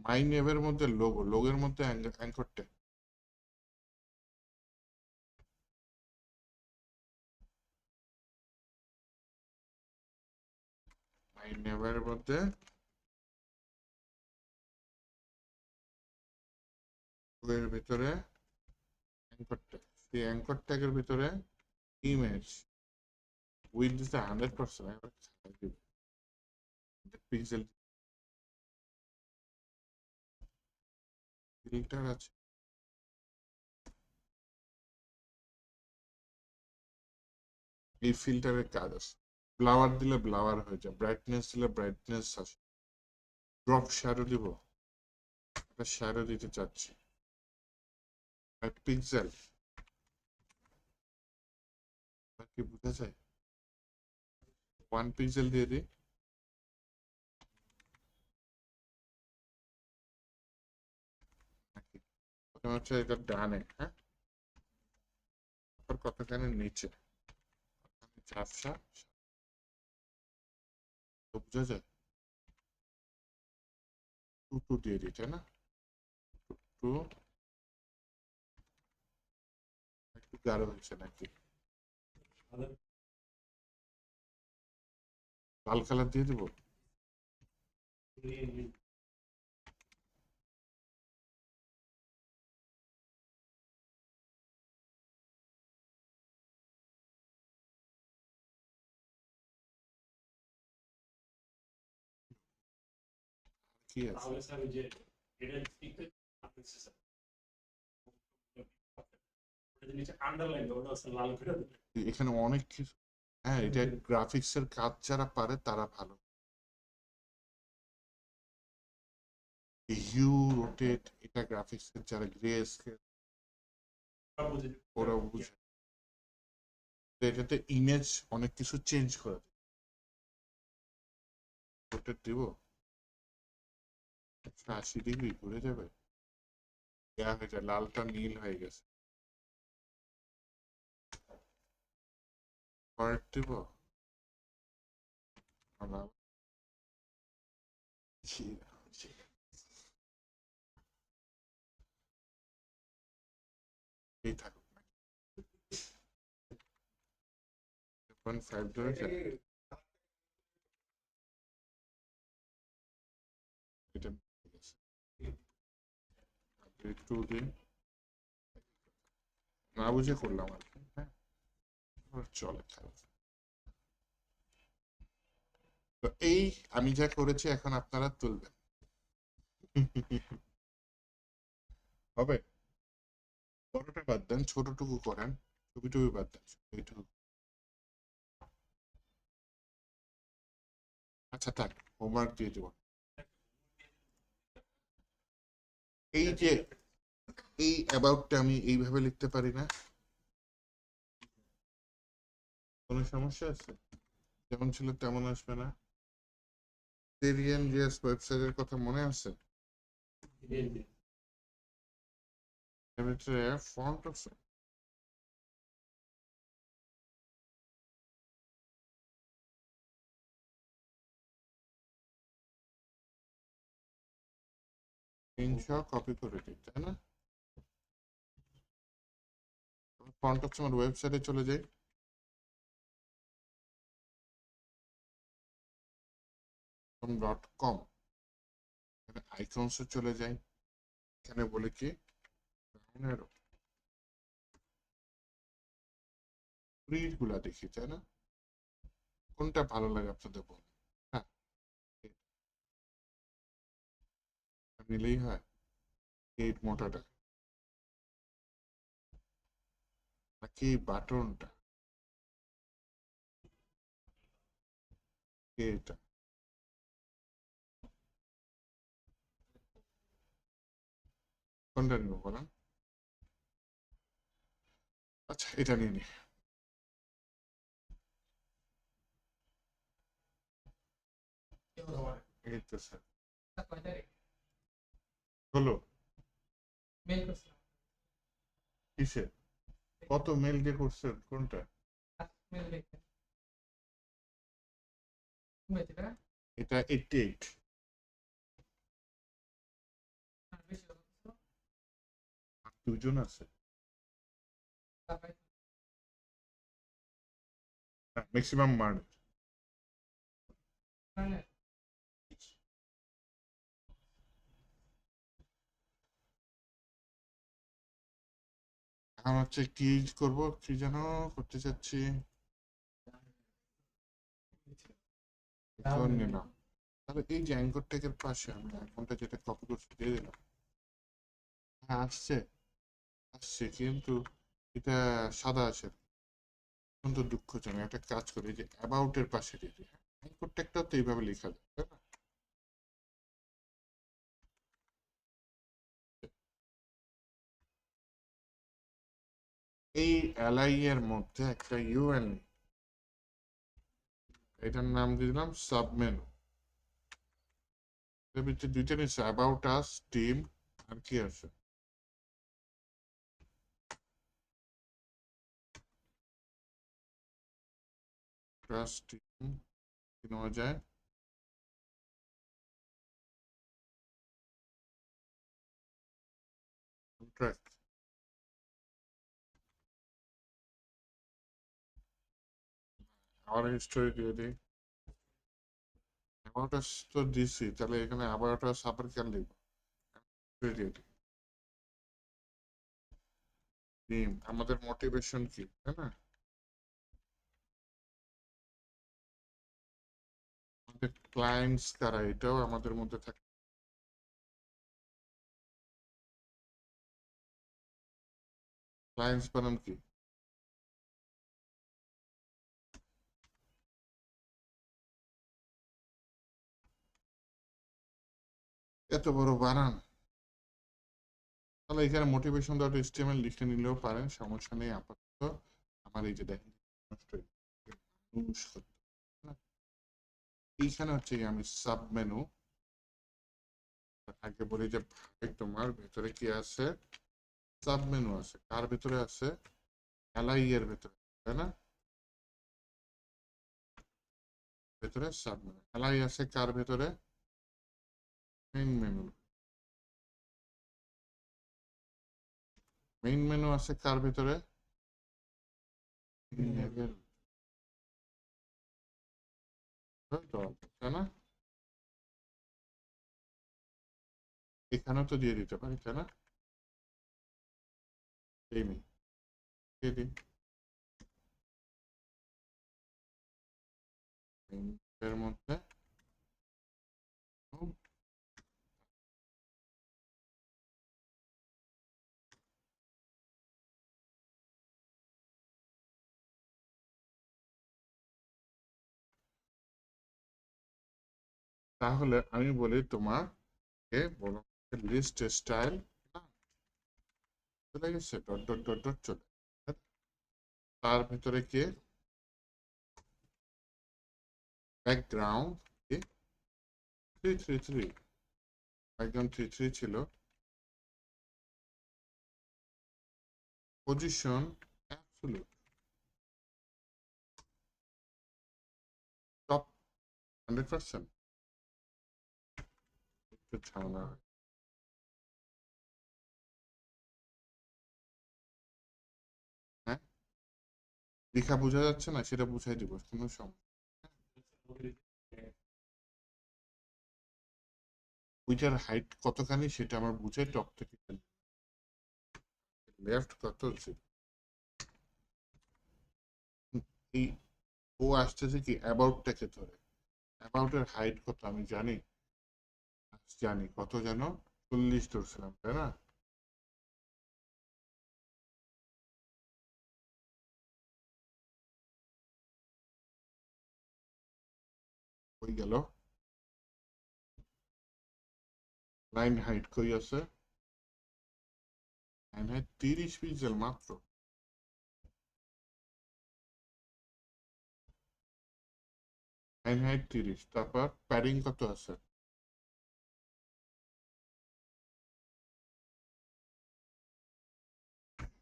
মাই নেভের মধ্যে লোগো, লোগোর মধ্যে অ্যাঙ্করটা মাই নেভের মধ্যে এর ভিতরে অ্যাঙ্কর ট্যাগ, এই অ্যাঙ্কর ট্যাগের ভিতরে ইমেজ উইথ দিতে 100%, পিক্সেল ফিল্টার আছে। এই ফিল্টারের কাজ আছে, ব্লাওয়ার দিলে ব্লাওয়ার হয়ে যায়, ব্রাইটনেস দিলে ব্রাইটনেস আসে। ড্রপ শ্যাডো দিব, একটা শ্যাডো দিতে চাচ্ছি, পিক্সেল কি বোঝা যায়, 1 পিক্সেল দিয়ে দিই। প্রথমে হচ্ছে এটা ডানে, হ্যাঁ, তারপর কতখানি নিচে ঝাপসা, বোঝা যায়। 2 দিয়ে দিই, তাই না? 2 একটু গাঢ় হয়েছে নাকি? লাল কালার দিয়ে দিব। কি আছে এখানে অনেক কিছু। হ্যাঁ, এটা গ্রাফিক্স এর কাজ যারা পারে তারা ভালো। হিউ রোটেট, এটা গ্রাফিক্স এর যারা গ্রে স্কেল ওরা বুঝে। এটাতে ইমেজ অনেক কিছু চেঞ্জ করে দেয়। রোটেট দিব 180 ডিগ্রি ঘুরে যাবে, ইয়া হয়ে যায়, লালটা নীল হয়ে গেছে। হোয়াইট দিব, এই থাকুক 5 ধরেছে, এটা একটু দিন না বুঝে করলাম আর কি। হ্যাঁ, চলে। তো এই আমি যা করেছি এখন আপনারা তুলবেন। হবে, বড়টা বাদ দেন, ছোটটুকু করেন, ছবিটুকু বাদ দেন, এইটুকু। আচ্ছা থাক, হোমওয়ার্ক দিয়ে দেব। এই যে এই অ্যাবাউটটা আমি এইভাবে লিখতে পারি না, কোনো সমস্যা আছে? যেমন ছিল তেমন আসবে না। সিরিয়ান জিএস ওয়েবসাইটের কথা মনে আছে? এর ভিতরে ফন্ট আছে। স্ক্রিনশট কপি করে দিই, তাই না? ফন্ট হচ্ছে আমার ওয়েবসাইটে চলে যাই। .com এখানে আইকনসে চলে যাই। এখানে বলে কি ব্রিড গুলা দেখি, তাই না? কোনটা ভালো লাগে আপনাদের বলুন। হ্যাঁ, নিলেই হয়। এই মোটাটা নাকি বাটনটা? এটা কোনটা নিব বলেন? আচ্ছা, এটা নিয়ে নি। এই তো স্যার হলো। মেল করছিলাম কিসে? কত মেল দিয়ে করছেন কোনটা? মেল দেখতে ঘুমাইতে না এটা 88। বেশি কথা ছিল দুজন আছে। তারপরে ম্যাক্সিমাম মার্ক। মানে এখন হচ্ছে কি করব, কি যেন করতে চাচ্ছি, এখন নিলাম। তাহলে এই যে অ্যাঙ্কর ট্যাগের পাশে আমি আইকনটা যেটা কপি করছি দিয়ে দিলাম। হ্যাঁ, আসছে আসছে, কিন্তু এটা সাদা আছে। কিন্তু দুঃখজনক, একটা কাজ করি যে অ্যাবাউট এর পাশে দিয়ে দিই। অ্যাঙ্কর ট্যাগটাও তো এইভাবে লেখা যায়, তাই না? এই এলআই এর মধ্যে একটা ইউএন, এটার নাম দিয়ে দিলাম সাবমেনু। এর ভিতরে দুইটা নিচ্ছে, অ্যাবাউট আস, টিম, আর কি আছে? ট্রাস্ট টিম কি নেওয়া যায়? কন্ট্রাক্ট। আবার হিস্টোরি দিয়ে দিই। অ্যাবাউট আস তো দিছি, তাহলে এখানে অ্যাবাউট আস আবার কেন লিখবো? হিস্টোরি দিয়ে দিই। টিম আমাদের মোটিভেশন কি, তাই না? আমাদের ক্লায়েন্টস কারা, এটাও আমাদের মধ্যে থাকে। ক্লায়েন্টস বানান কি? এত বড় বানান। তাহলে এখানে মোটিভেশন ডট এইচটিএমএল লিখে নিলেও পারেন, সমস্যা নেই। আপাতত আমার এই যে দেখেন নষ্ট হয়ে গেছে। না, এইখানে হচ্ছে কি আমি সাব মেনু আগে বলি যে ভাই তোমার ভেতরে কি আছে? সাব মেনু আছে। কার ভেতরে আছে? এলআই এর ভেতরে, তাই না? ভেতরে সাব মেনু। এলআই আছে কার ভেতরে? Main menu. মেইন মেনু আছে কার ভেতরে? তাই না? এখানেও তো দিয়ে দিতে পারি, তাই না? এই নেই, দিয়ে দিই। এর মধ্যে তাহলে আমি বলি তোমাকে বলো লিস্ট স্টাইল চলে গেছে, ডট ডট ডট ডট চলে। তার ভিতরে কে? ব্যাকগ্রাউন্ড 333 ব্যাকগ্রাউন্ড 33 ছিল, পজিশন অ্যাবসলিউট টপ 100%, একটু ঝামেলা হয়। হ্যাঁ, লেখা বোঝা যাচ্ছে না, সেটা বুঝাই দিব, কোনো সমস্যা। ওইটার হাইট কতখানি সেটা আমার বুঝে টপ থেকে লেফট কত হচ্ছে। এই ও আসতেছে কি অ্যাবাউটটাকে ধরে, অ্যাবাউটের হাইট কত আমি জানি, জানি কত যেন 40 ধরছিলাম, তাই না? কই গেল লাইন হাইট, কই আছে লাইন হাইট? 30 পিক্সেল মাত্র। লাইন হাইট 30, তারপর প্যাডিং কত আছে?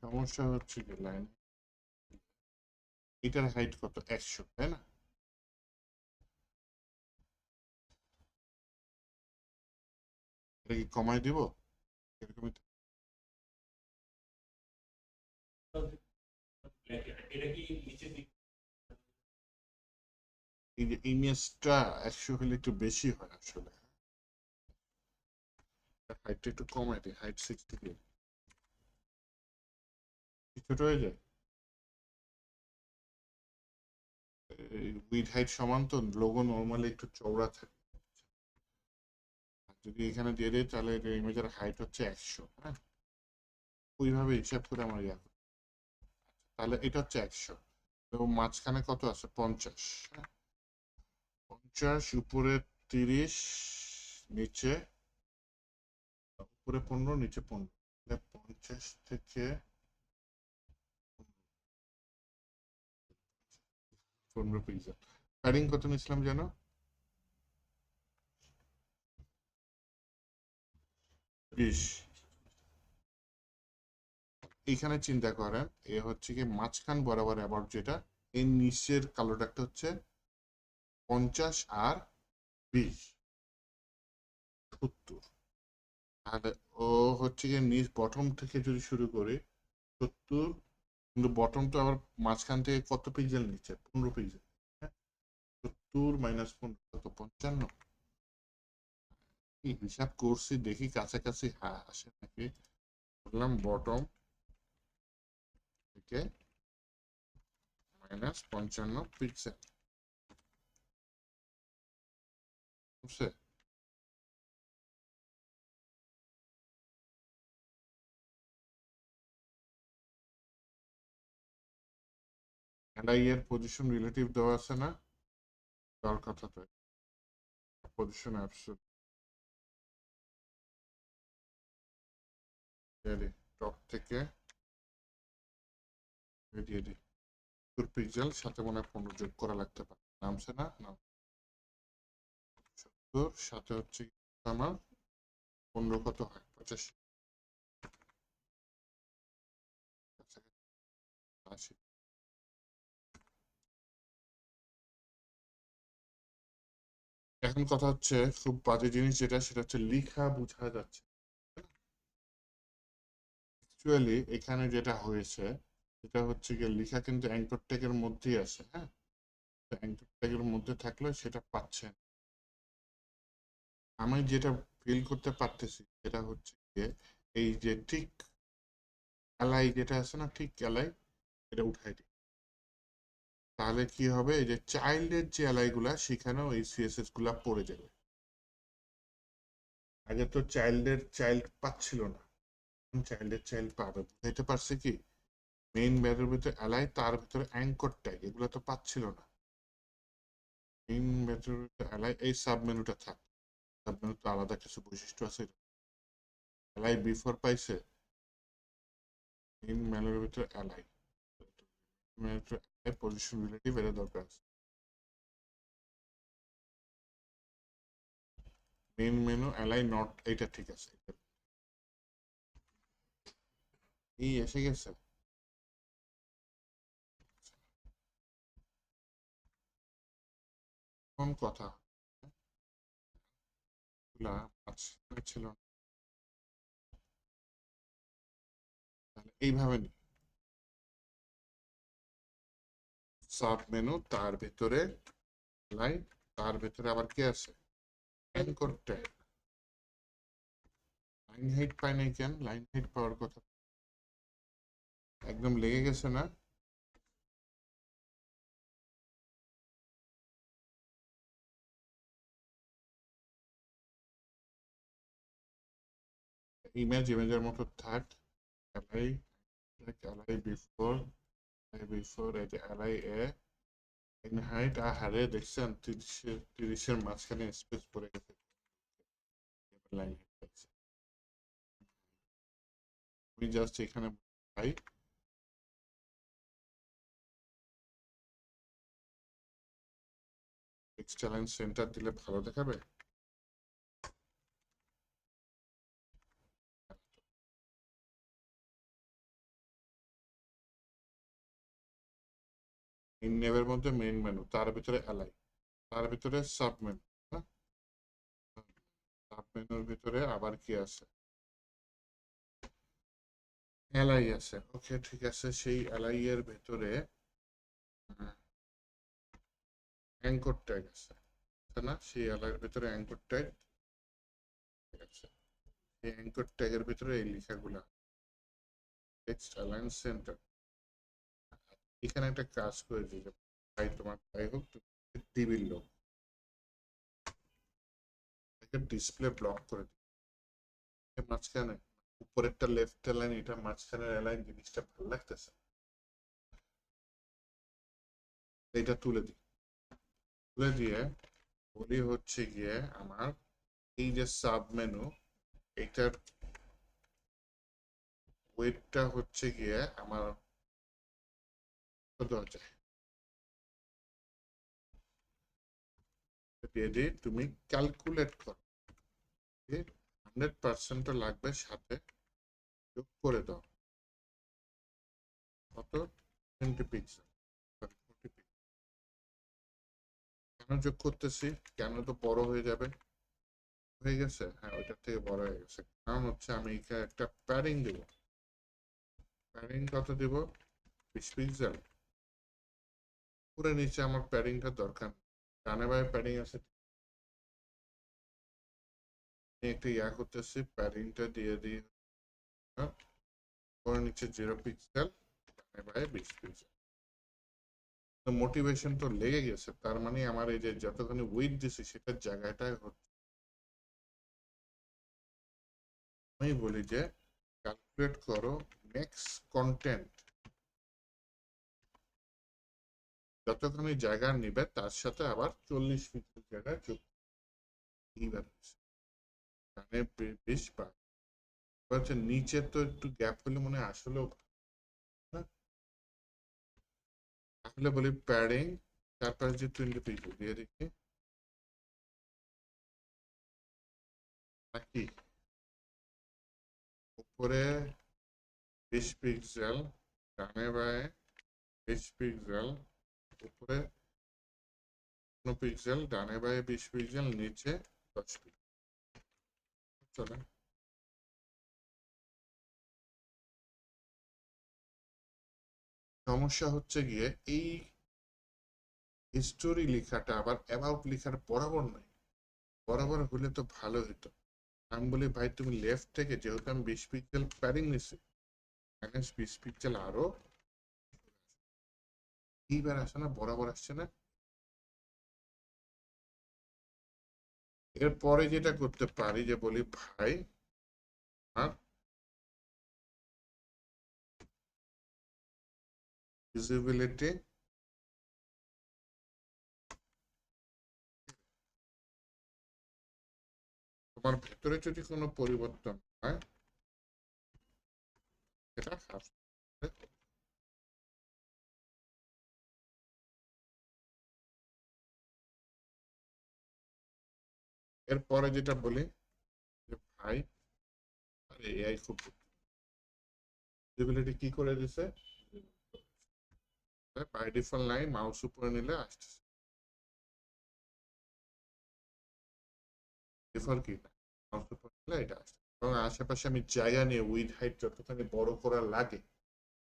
সমস্যা হচ্ছে কি লাইন, এটার হাইট কত? 100, তাই না? এটা কি কমাই দিব? এরকমই এটা কি নিচের দিকে এই যে ইমেজটা 100 হলে একটু বেশি হয় আসলে, হাইটটা একটু কমাই দিই, হাইট 60 দিয়ে ছোট হয়ে যায়। উইড হাইট সমান তো, লোগো নর্মালি একটু চওড়া থাকে, যদি এখানে দিয়ে দিই তাহলে ইমেজের হাইট হচ্ছে 100, হ্যাঁ, ওইভাবে হিসাব করে আমার তাহলে এটা হচ্ছে 100 এবং মাঝখানে কত আছে? 50, হ্যাঁ, 50 উপরে 30, নিচে উপরে 15 নিচে 15, 50 থেকে 15 পিক্সেল। প্যাডিং কত নিয়েছিলাম যেন? 20। এইখানে চিন্তা করেন, এ হচ্ছে কি মাঝখান বরাবর অ্যাবাউট যেটা, এর নিচের কালোটা হচ্ছে 50 আর 20, 70। তাহলে ও হচ্ছে গিয়ে নিচ বটম থেকে যদি শুরু করি 70, কিন্তু বটম তো আবার মাঝখান থেকে কত পিক্সেল নিচে? 15 পিক্সেল, হ্যাঁ, 70 মাইনাস 15 কত? 55। কি হিসাব করছি দেখি কাছাকাছি আসে নাকি। বললাম বটম থেকে মাইনাস 55 পিক্সেল, বুঝছে? এলআই এর পজিশন রিলেটিভ দেওয়া আছে না? দেওয়ার কথা তো, পজিশন অ্যাবসলিউট টপ থেকে দিয়ে দিই 70 পিক্সেল, সাথে মনে হয় 15 যোগ করা লাগতে পারে, নামছে না? না, 70 সাথে হচ্ছে আমার 15 কত হয়? 85, 80। এখন কথা হচ্ছে খুব বাজে জিনিস যেটা, সেটা হচ্ছে লিখা বোঝা যাচ্ছে। অ্যাকচুয়ালি এখানে যেটা হয়েছে সেটা হচ্ছে গিয়ে লেখা কিন্তু অ্যাঙ্কর ট্যাগের মধ্যেই আছে, হ্যাঁ, অ্যাঙ্কর ট্যাগের মধ্যে থাকলে সেটা পাচ্ছেন। আমি যেটা ফিল করতে পারতেছি সেটা হচ্ছে গিয়ে এই যে ঠিক এলাই যেটা আছে না, ঠিক এলাই, এটা উঠাই দিই, তাহলে কি হবে? এই যে চাইল্ডের যে এলাই গুলা সেখানেও এই সিএসএস গুলা পড়ে যাবে। আগে তো চাইল্ডের চাইল্ড পাচ্ছিল না, চাইল্ডের চাইল্ড পাবে, বুঝাইতে পারছে কি? মেইন ব্যারের ভিতরে এলাই, তার ভিতরে অ্যাঙ্কর ট্যাগ, এগুলো তো পাচ্ছিল না। মেইন ব্যারের ভিতরে এলাই, এই সাব মেনুটা থাক, সাব মেনু তো আলাদা কিছু বৈশিষ্ট্য আছে, এলাই বিফোর পাইছে, মেইন মেনুর ভিতরে এলাই, পজিশন রিলেটিভ, এটা দরকার আছে। মেইন মেনু অ্যালাই নট, এইটা ঠিক আছে, এই এসে গেছে। কোন কথা ছিল না। তাহলে এইভাবে নি সাব মেনু, তার ভিতরে লাইন, তার ভিতরে আবার কি আছে অ্যাঙ্কর ট্যাগ। লাইন হাইট পাই নাই কেন? লাইন হাইট পাওয়ার কথা একদম লেগে গেছে না? ইমেজের মতো থাক, অ্যালাই অ্যালাই বিফোর, এই যে অ্যালাই এ ইন হাইট, আহারে দেখছেন 30-এর মাঝখানে স্পেস পড়ে গেছে। লাইন হাইট পাইছে, আমি জাস্ট এখানে ভাই টেক্সট অ্যালাইন সেন্টার দিলে ভালো দেখাবে। ইন নেভের মধ্যে মেইন মেনু, তার ভিতরে অ্যালাই, তার ভিতরে সাব মেনু, সাব মেনুর ভিতরে আবার কি আছে এলআই আছে। ওকে ঠিক আছে, সেই এলআই এর ভিতরে অ্যাঙ্কর ট্যাগ আছে না? সেই এলআই এর ভিতরে অ্যাঙ্কর ট্যাগ আছে। এই অ্যাঙ্কর ট্যাগের ভিতরে এই লেখাগুলা টেক্সট অ্যালাইন সেন্টার। এখানে একটা কাজ করে দিই, ভাই তোমার ভাই হোক টিভির লোক, ডিসপ্লে ব্লক করে দিই মাঝখানে, উপরেরটা লেফট লাইন, এটা মাঝখানের লাইন, জিনিসটা ভালো লাগতেছে, এটা তুলে দিই। তুলে দিয়ে বলি হচ্ছে গিয়ে আমার এই যে সাব মেনু, এইটার ওয়েটটা হচ্ছে গিয়ে আমার কত আছে দিয়ে তুমি ক্যালকুলেট করো, 100% লাগবে, সাথে যোগ করে দাও কত 20 পিক্সেল। কেন যোগ করতেছি? কেন? তো বড় হয়ে যাবে, হয়ে গেছে, হ্যাঁ ওইটার থেকে বড় হয়ে গেছে। কারণ হচ্ছে আমি এখানে একটা প্যাডিং দেব, প্যাডিং কত দেব 20 পিক্সেল। পুরো নিচে আমার প্যাডিংটা দরকার, ডানে বামে প্যাডিং আছে, একটা ইয়া করতেছি, প্যাডিংটা দিয়ে দিই পুরো নিচে 0 পিক্সেল, ডানে বামে 20 পিক্সেল। মোটিভেশন তো লেগে গেছে, তার মানে আমার এই যে যতখানি উইথ দিছি সেটার জায়গাটায় হচ্ছে। আমি বলি যে ক্যালকুলেট করো নেক্সট কন্টেন্ট, যতখানি জায়গা নিবে তার সাথে আবার 40 পিক্সেল জায়গা যোগ। এইবার ডানে 20 বা হচ্ছে নিচে তো একটু গ্যাপ হলে মনে আসলেও, তাহলে বলি প্যাডিং, তারপরে যে 20 পিক্সেল দিয়ে দেখি নাকি উপরে 20 পিক্সেল, ডানে বায়ে 20 পিক্সেল, উপরে পিক্সেল, ডানে বায়ে 20 পিক্সেল, নিচে 10 পিক্সেল। চলে সমস্যা হচ্ছে গিয়ে এই হিস্টোরি লেখাটা আবার অ্যাবাউট লেখার বরাবর নাই, বরাবর হলে তো ভালো হতো। আমি বলি ভাই তুমি লেফট থেকে, যেহেতু আমি 20 পিক্সেল প্যাডিং নিছি, 20 পিক্সেল আরো এইবার আসে না, বরাবর আসছে না। এরপরে যেটা করতে পারি যে বলি ভাই আর ভিজিবিলিটি তোমার ভেতরে যদি কোনো পরিবর্তন হয় সেটা এরপরে যেটা বলি যে ভাই আরে এআই খুব ভিজিবিলিটি কি করে দিছে, বাই ডিফল্ট লাইন মাউস উপরে নিলে আসতেছে, ডিফল্ট কি না মাউস উপরে নিলে এটা আসছে, এবং আশেপাশে আমি জায়গা নিয়ে উইথ হাইট যতখানি বড় করা লাগে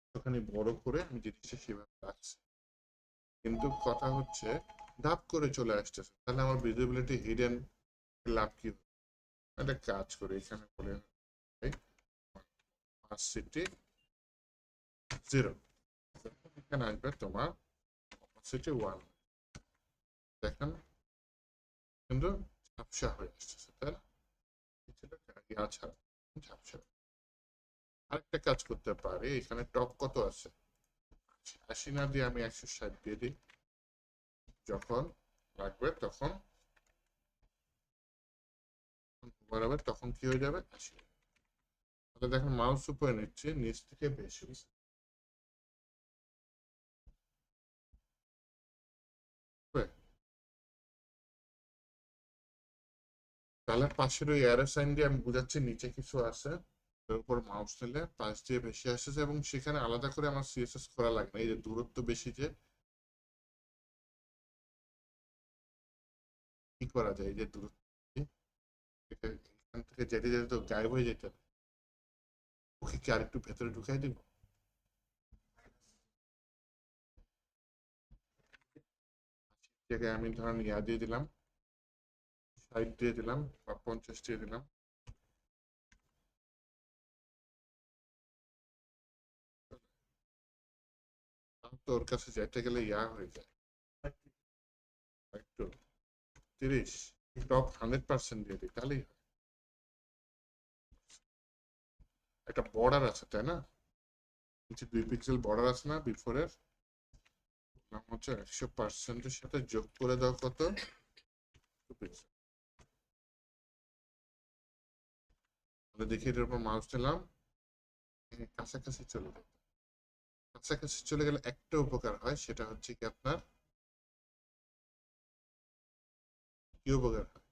ততখানি বড় করে আমি জিনিসটা সেভাবে রাখছি। কিন্তু কথা হচ্ছে ধাপ করে চলে আসতেছে, তাহলে আমার ভিজিবিলিটি হিডেন লাভ কি হবে? একটা কাজ করে এখানে বলে সিটি 0, এখানে আসবে তোমার সিটি 1, দেখেন কিন্তু ঝাপসা হয়ে আসতেছে, তাই না? ছাড়া ঝাপসা। আরেকটা কাজ করতে পারি, এখানে টপ কত আছে 80 না দিয়ে আমি 160 দিয়ে দিই, যখন লাগবে তখন বরাবর তখন কি হয়ে যাবে 80। তাহলে দেখেন মাউস উপরে নিচ্ছে নিচ থেকে বেশি, তাহলে পাশের ওই অ্যারো সাইন দিয়ে আমি বুঝাচ্ছি নিচে কিছু আছে, এর উপর মাউস নিলে পাশ দিয়ে বেশি আসছে, এবং সেখানে আলাদা করে আমার সিএসএস করা লাগে না। এই যে দূরত্ব বেশি, যে কি করা যায়, এই যে দূরত্ব এখান থেকে যেতে যেতে তো গায়েব হয়ে যেতে হবে, ওকে কি আরেকটু ভেতরে ঢুকাই দিব? জায়গায় আমি ধরেন ইয়া দিয়ে দিলাম, 60 দিয়ে দিলাম বা 50 দিয়ে দিলাম, তো ওর কাছে যেতে গেলে ইয়া হয়ে যায় একটু 30, টপ 100% দিয়ে দিই, তাহলেই হয়। একটা বর্ডার আছে তাই না, নিচে 2 পিক্সেল বর্ডার আছে না বিফোরের, নাম হচ্ছে 100%-এর সাথে যোগ করে দাও কত 2 পিক্সেল। তাহলে দেখি এটার উপর মাউস দিলাম, কাছাকাছি চলে যায়। কাছাকাছি চলে গেলে একটা উপকার হয়, সেটা হচ্ছে কি আপনার কি উপকার হয়,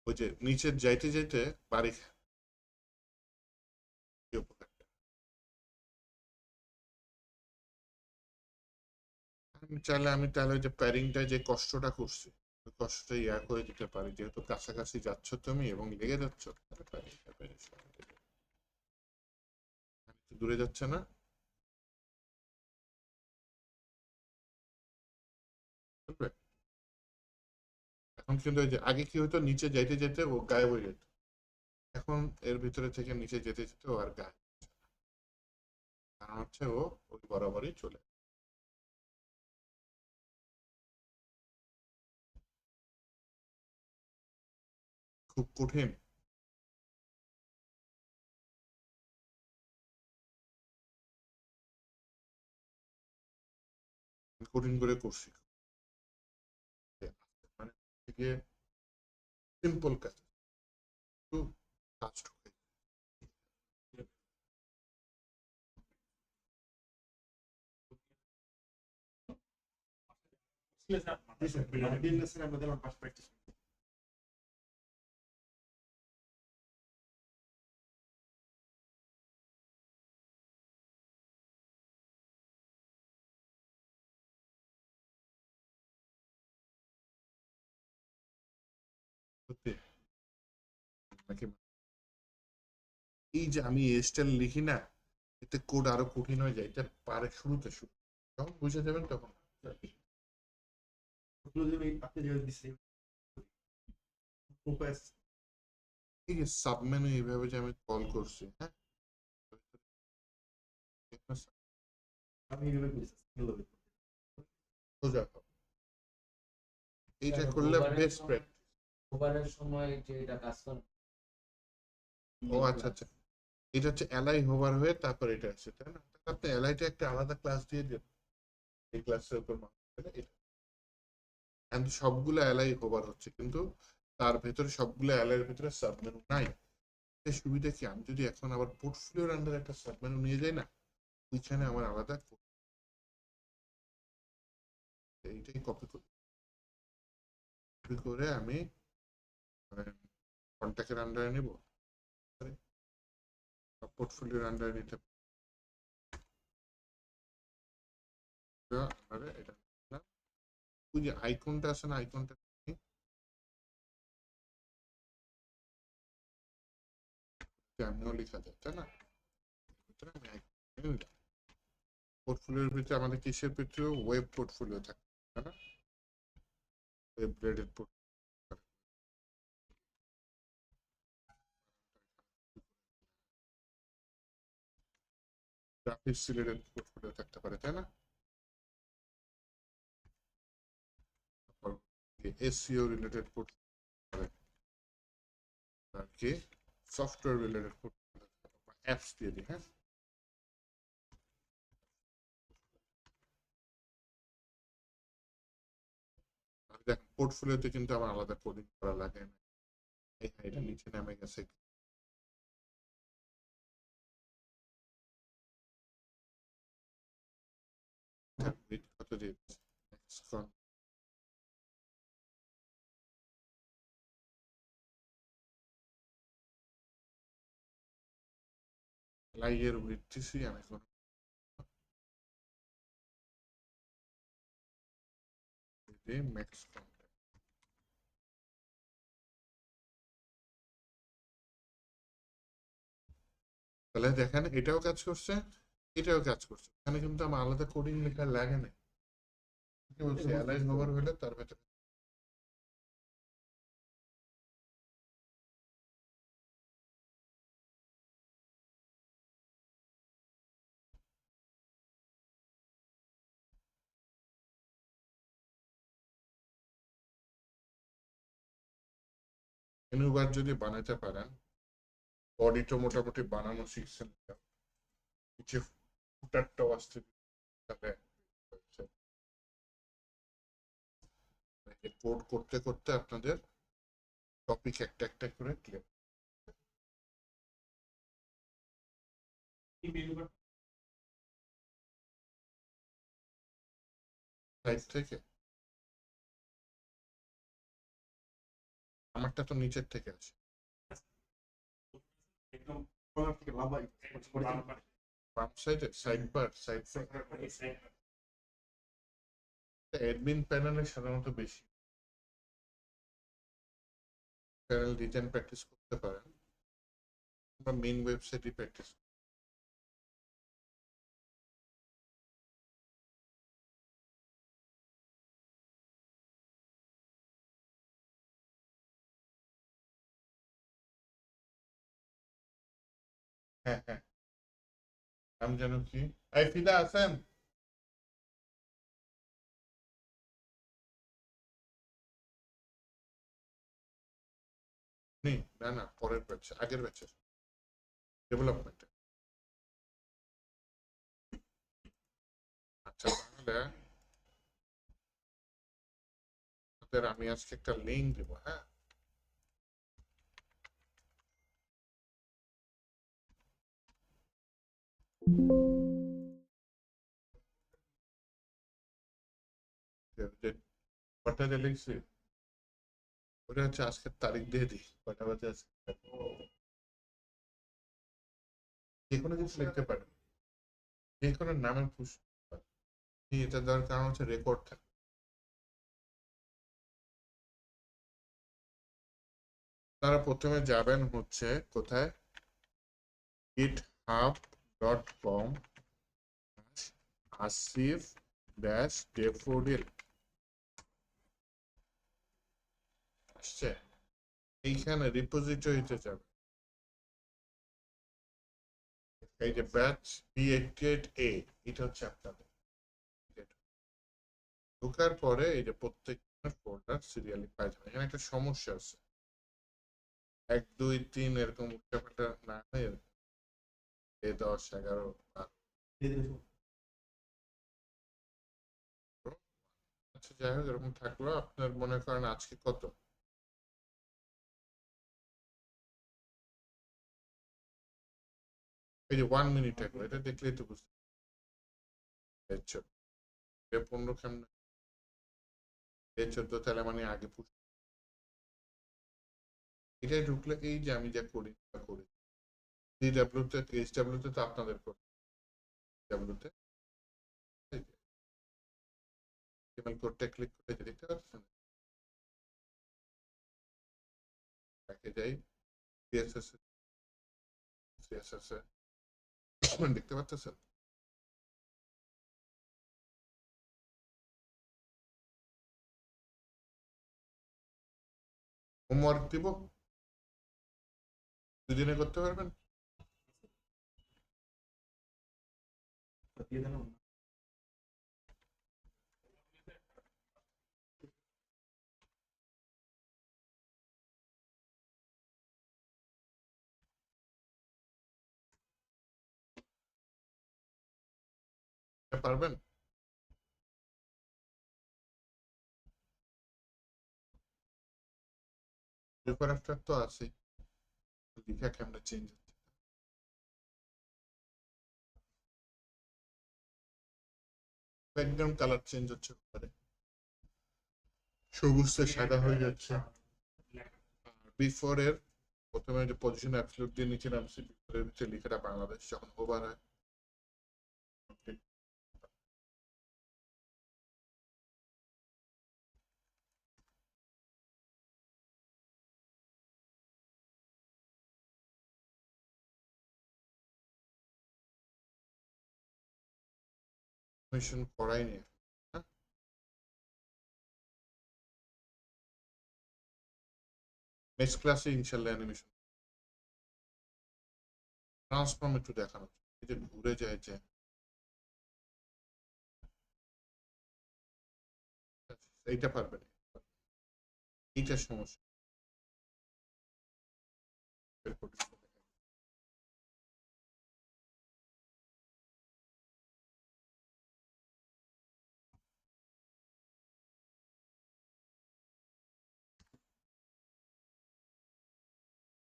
ওই যে নিচে যাইতে যাইতে বাড়ি খায়, কি উপকার? চাইলে আমি তাহলে ওই যে প্যারিংটা যে কষ্টটা করছি ওই কষ্টটা ইয়া করে দিতে পারি, যেহেতু কাছাকাছি যাচ্ছ তুমি এবং লেগে যাচ্ছ, তাহলে প্যারিংটা দূরে যাচ্ছে না। বুঝলে? এখন কিন্তু ওই যে আগে কি হতো, নিচে যাইতে যেতে ও গায়েব হয়ে যেত, এখন এর ভিতরে থেকে নিচে যেতে যেতে ও আর গায়েব, কারণ হচ্ছে ও ওই বরাবরই চলে। খুব কঠিন, কঠিন করে করছি, মানে সিম্পল কাজ, একটু কাজ ঢুকে। সত্যি নাকি এই যে আমি এস্টাইল লিখি না, এতে কোড আরো কঠিন হয়ে যায়, এটা পারে শুরুতে শুরু, যখন বুঝে যাবেন তখন এই যে সাবমেনু এইভাবে যে আমি কল করছি, হ্যাঁ সোজা হবে। এইটা করলে বেস্ট প্র্যাকটিস। ওভারের সময় যে এটা কাজ করে ও আচ্ছা আচ্ছা, এটা হচ্ছে এলআই হোভার হয়ে তারপর এটা আসছে তাই না, তাহলে আপনি এলআইটা একটা আলাদা ক্লাস দিয়ে দেন, এই ক্লাসের উপর এটা কিন্তু সবগুলো এলআই হোভার হচ্ছে, কিন্তু তার ভেতরে সবগুলো এলআই এর ভিতরে সাবমেনু নাই। এর সুবিধা কি, আমি যদি এখন আবার পোর্টফোলিওর আন্ডার একটা সাবমেনু নিয়ে যাই না, ওইখানে আমার আলাদা এইটাই কপি করে আমি কন্ট্যাক্টের আন্ডারে নিব, পোর্টফোলিওর আন্ডারে নিতে পারে। এটা নিলাম। ওই যে আইকনটা আছে না, আইকনটা এমনিও লেখা যায়, তাই না? ভিতরে আমি icon নিলাম। পোর্টফোলিওর ভিতরে আমাদের কিসের ভিতরে ওয়েব পোর্টফোলিও থাকে, তাই না? Web related graphics related portfolio থাকতে পারে, তাই না? এসইও রিলেটেড পোর্টফোলিও আর কি সফটওয়্যার রিলেটেড পোর্টফোলিও অ্যাপস দিয়ে দিই। হ্যাঁ, দেখেন পোর্টফোলিওতে কিন্তু আমার আলাদা কোডিং করা লাগে না। এটা নিচে নামে গেছে। কত দিয়েছে লাইয়ের উইথটিসি আমি কোন ম্যাক্স তাহলে দেখেন এটাও কাজ করছে, এটাও কাজ করছে। এখানে কিন্তু আমার আলাদা কোডিং লেখা লাগে না। কি বলছি, অ্যালাইন ওভার হলে তার ভেতরে মেনু বার যদি বানাতে পারেন, বডিটা মোটামুটি বানানো শিখছেন, নিচে ফুটারটাও আসতে হবে। কোড করতে করতে আপনাদের টপিক একটা একটা করে ক্লিয়ার সাইড থেকে। আমারটা তো নিচের থেকে আছে। একদম বাম সাইডে সাইড বার অ্যাডমিন প্যানেলে সাধারণত বেশি প্যানেল ডিজাইন প্র্যাকটিস করতে পারেন বা মেইন ওয়েবসাইটে প্র্যাকটিস। হ্যাঁ হ্যাঁ, নাম যেন কি? এই ফিদা আছেন? না না, পরের ব্যাচে, আগের ব্যাচের ডেভেলপমেন্ট। আচ্ছা, তাহলে আমি আজকে একটা লিঙ্ক দিব। হ্যাঁ, কটা লিখছি ওটা হচ্ছে আজকের তারিখ দিয়ে দিই, কটা বাজে আজকে। যে কোনো কিছু লিখতে পারেন, যে কোনো নামের পুষ্প। এটা দেওয়ার কারণ হচ্ছে রেকর্ড থাকে। তারা প্রথমে যাবেন হচ্ছে কোথায়, github.com আসিফ-ড্যাফোডিল আসছে, এইখানে রিপোজিটরিতে যাবে। এই যে ব্যাচ B88A, এটা হচ্ছে আপনাদের। ঢোকার পরে এই যে প্রত্যেক ফোল্ডার সিরিয়ালি পাই যাবে। এখানে একটা সমস্যা আছে, 1 2 3 এরকম উল্টাপাল্টা না হয়ে 10 11 আচ্ছা, যাই হোক এরকম থাকলো। আপনার মনে করেন আজকে কত, এই যে 1 মিনিট থাকলো, এটা দেখলেই তো বুঝতে পারছো। 15 কেমন 14, তাহলে মানে আগে এটাই ঢুকলে এই যে আমি যা করি তা করি DW তে HW তে তো আপনাদের করি DW তে ইমেল কোডটা ক্লিক করে যে দেখতে পাচ্ছেন ব্যাকে যাই CSS এ দেখতে পাচ্ছেন হোমওয়ার্ক দিব দুদিনে করতে পারবেন দিয়ে দেন পারবেন বিফোর আফটার তো আছে লিখা কেমনে চেঞ্জ হচ্ছে ব্যাকগ্রাউন্ড কালার চেঞ্জ হচ্ছে পারে সবুজ থেকে সাদা হয়ে যাচ্ছে বিফোর এর প্রথমে যে পজিশন অ্যাবসলিউট দিয়ে নিচে নামছে বিফোরের নিচে লেখাটা বাংলাদেশ যখন ওভার হয় মিশন করাইনি হ্যাঁ নেক্সট ক্লাসে ইনশাল্লাহ অ্যানিমেশন ট্রান্সফর্ম একটু দেখানো এই যে ঘুরে যায় যে এইটা পারবে না এইটা সমস্যা বের করে দিতে হবে।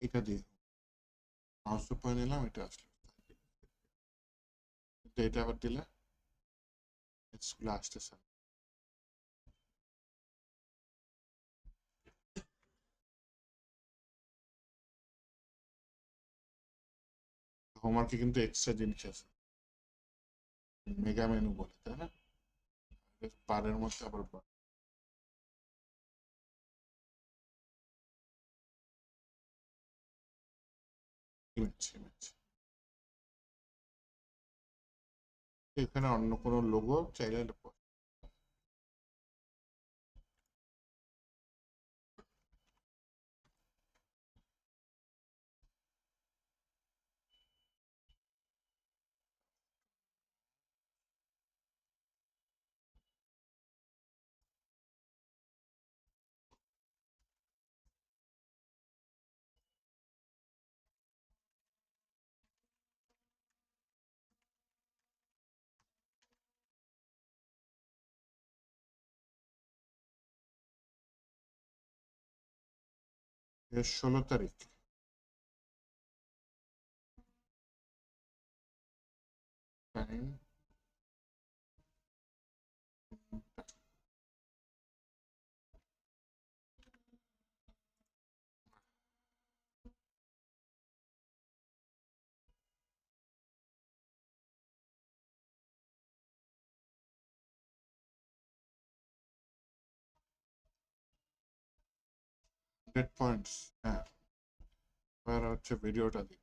এটা দিয়ে মাউস উপরে নিলাম এটা আসলো এটা আবার দিলে স্কুলে আসতেছে হোমওয়ার্কে কিন্তু এক্সট্রা জিনিস আছে মেগা মেনু বলে তাই না পারের মধ্যে আবার ইমেজ ইমেজ এখানে অন্য কোনো লোগো চাইলে এর 16 তারিখ টাইম ডেট পয়েন্টস হ্যাঁ এবার হচ্ছে ভিডিওটা দিই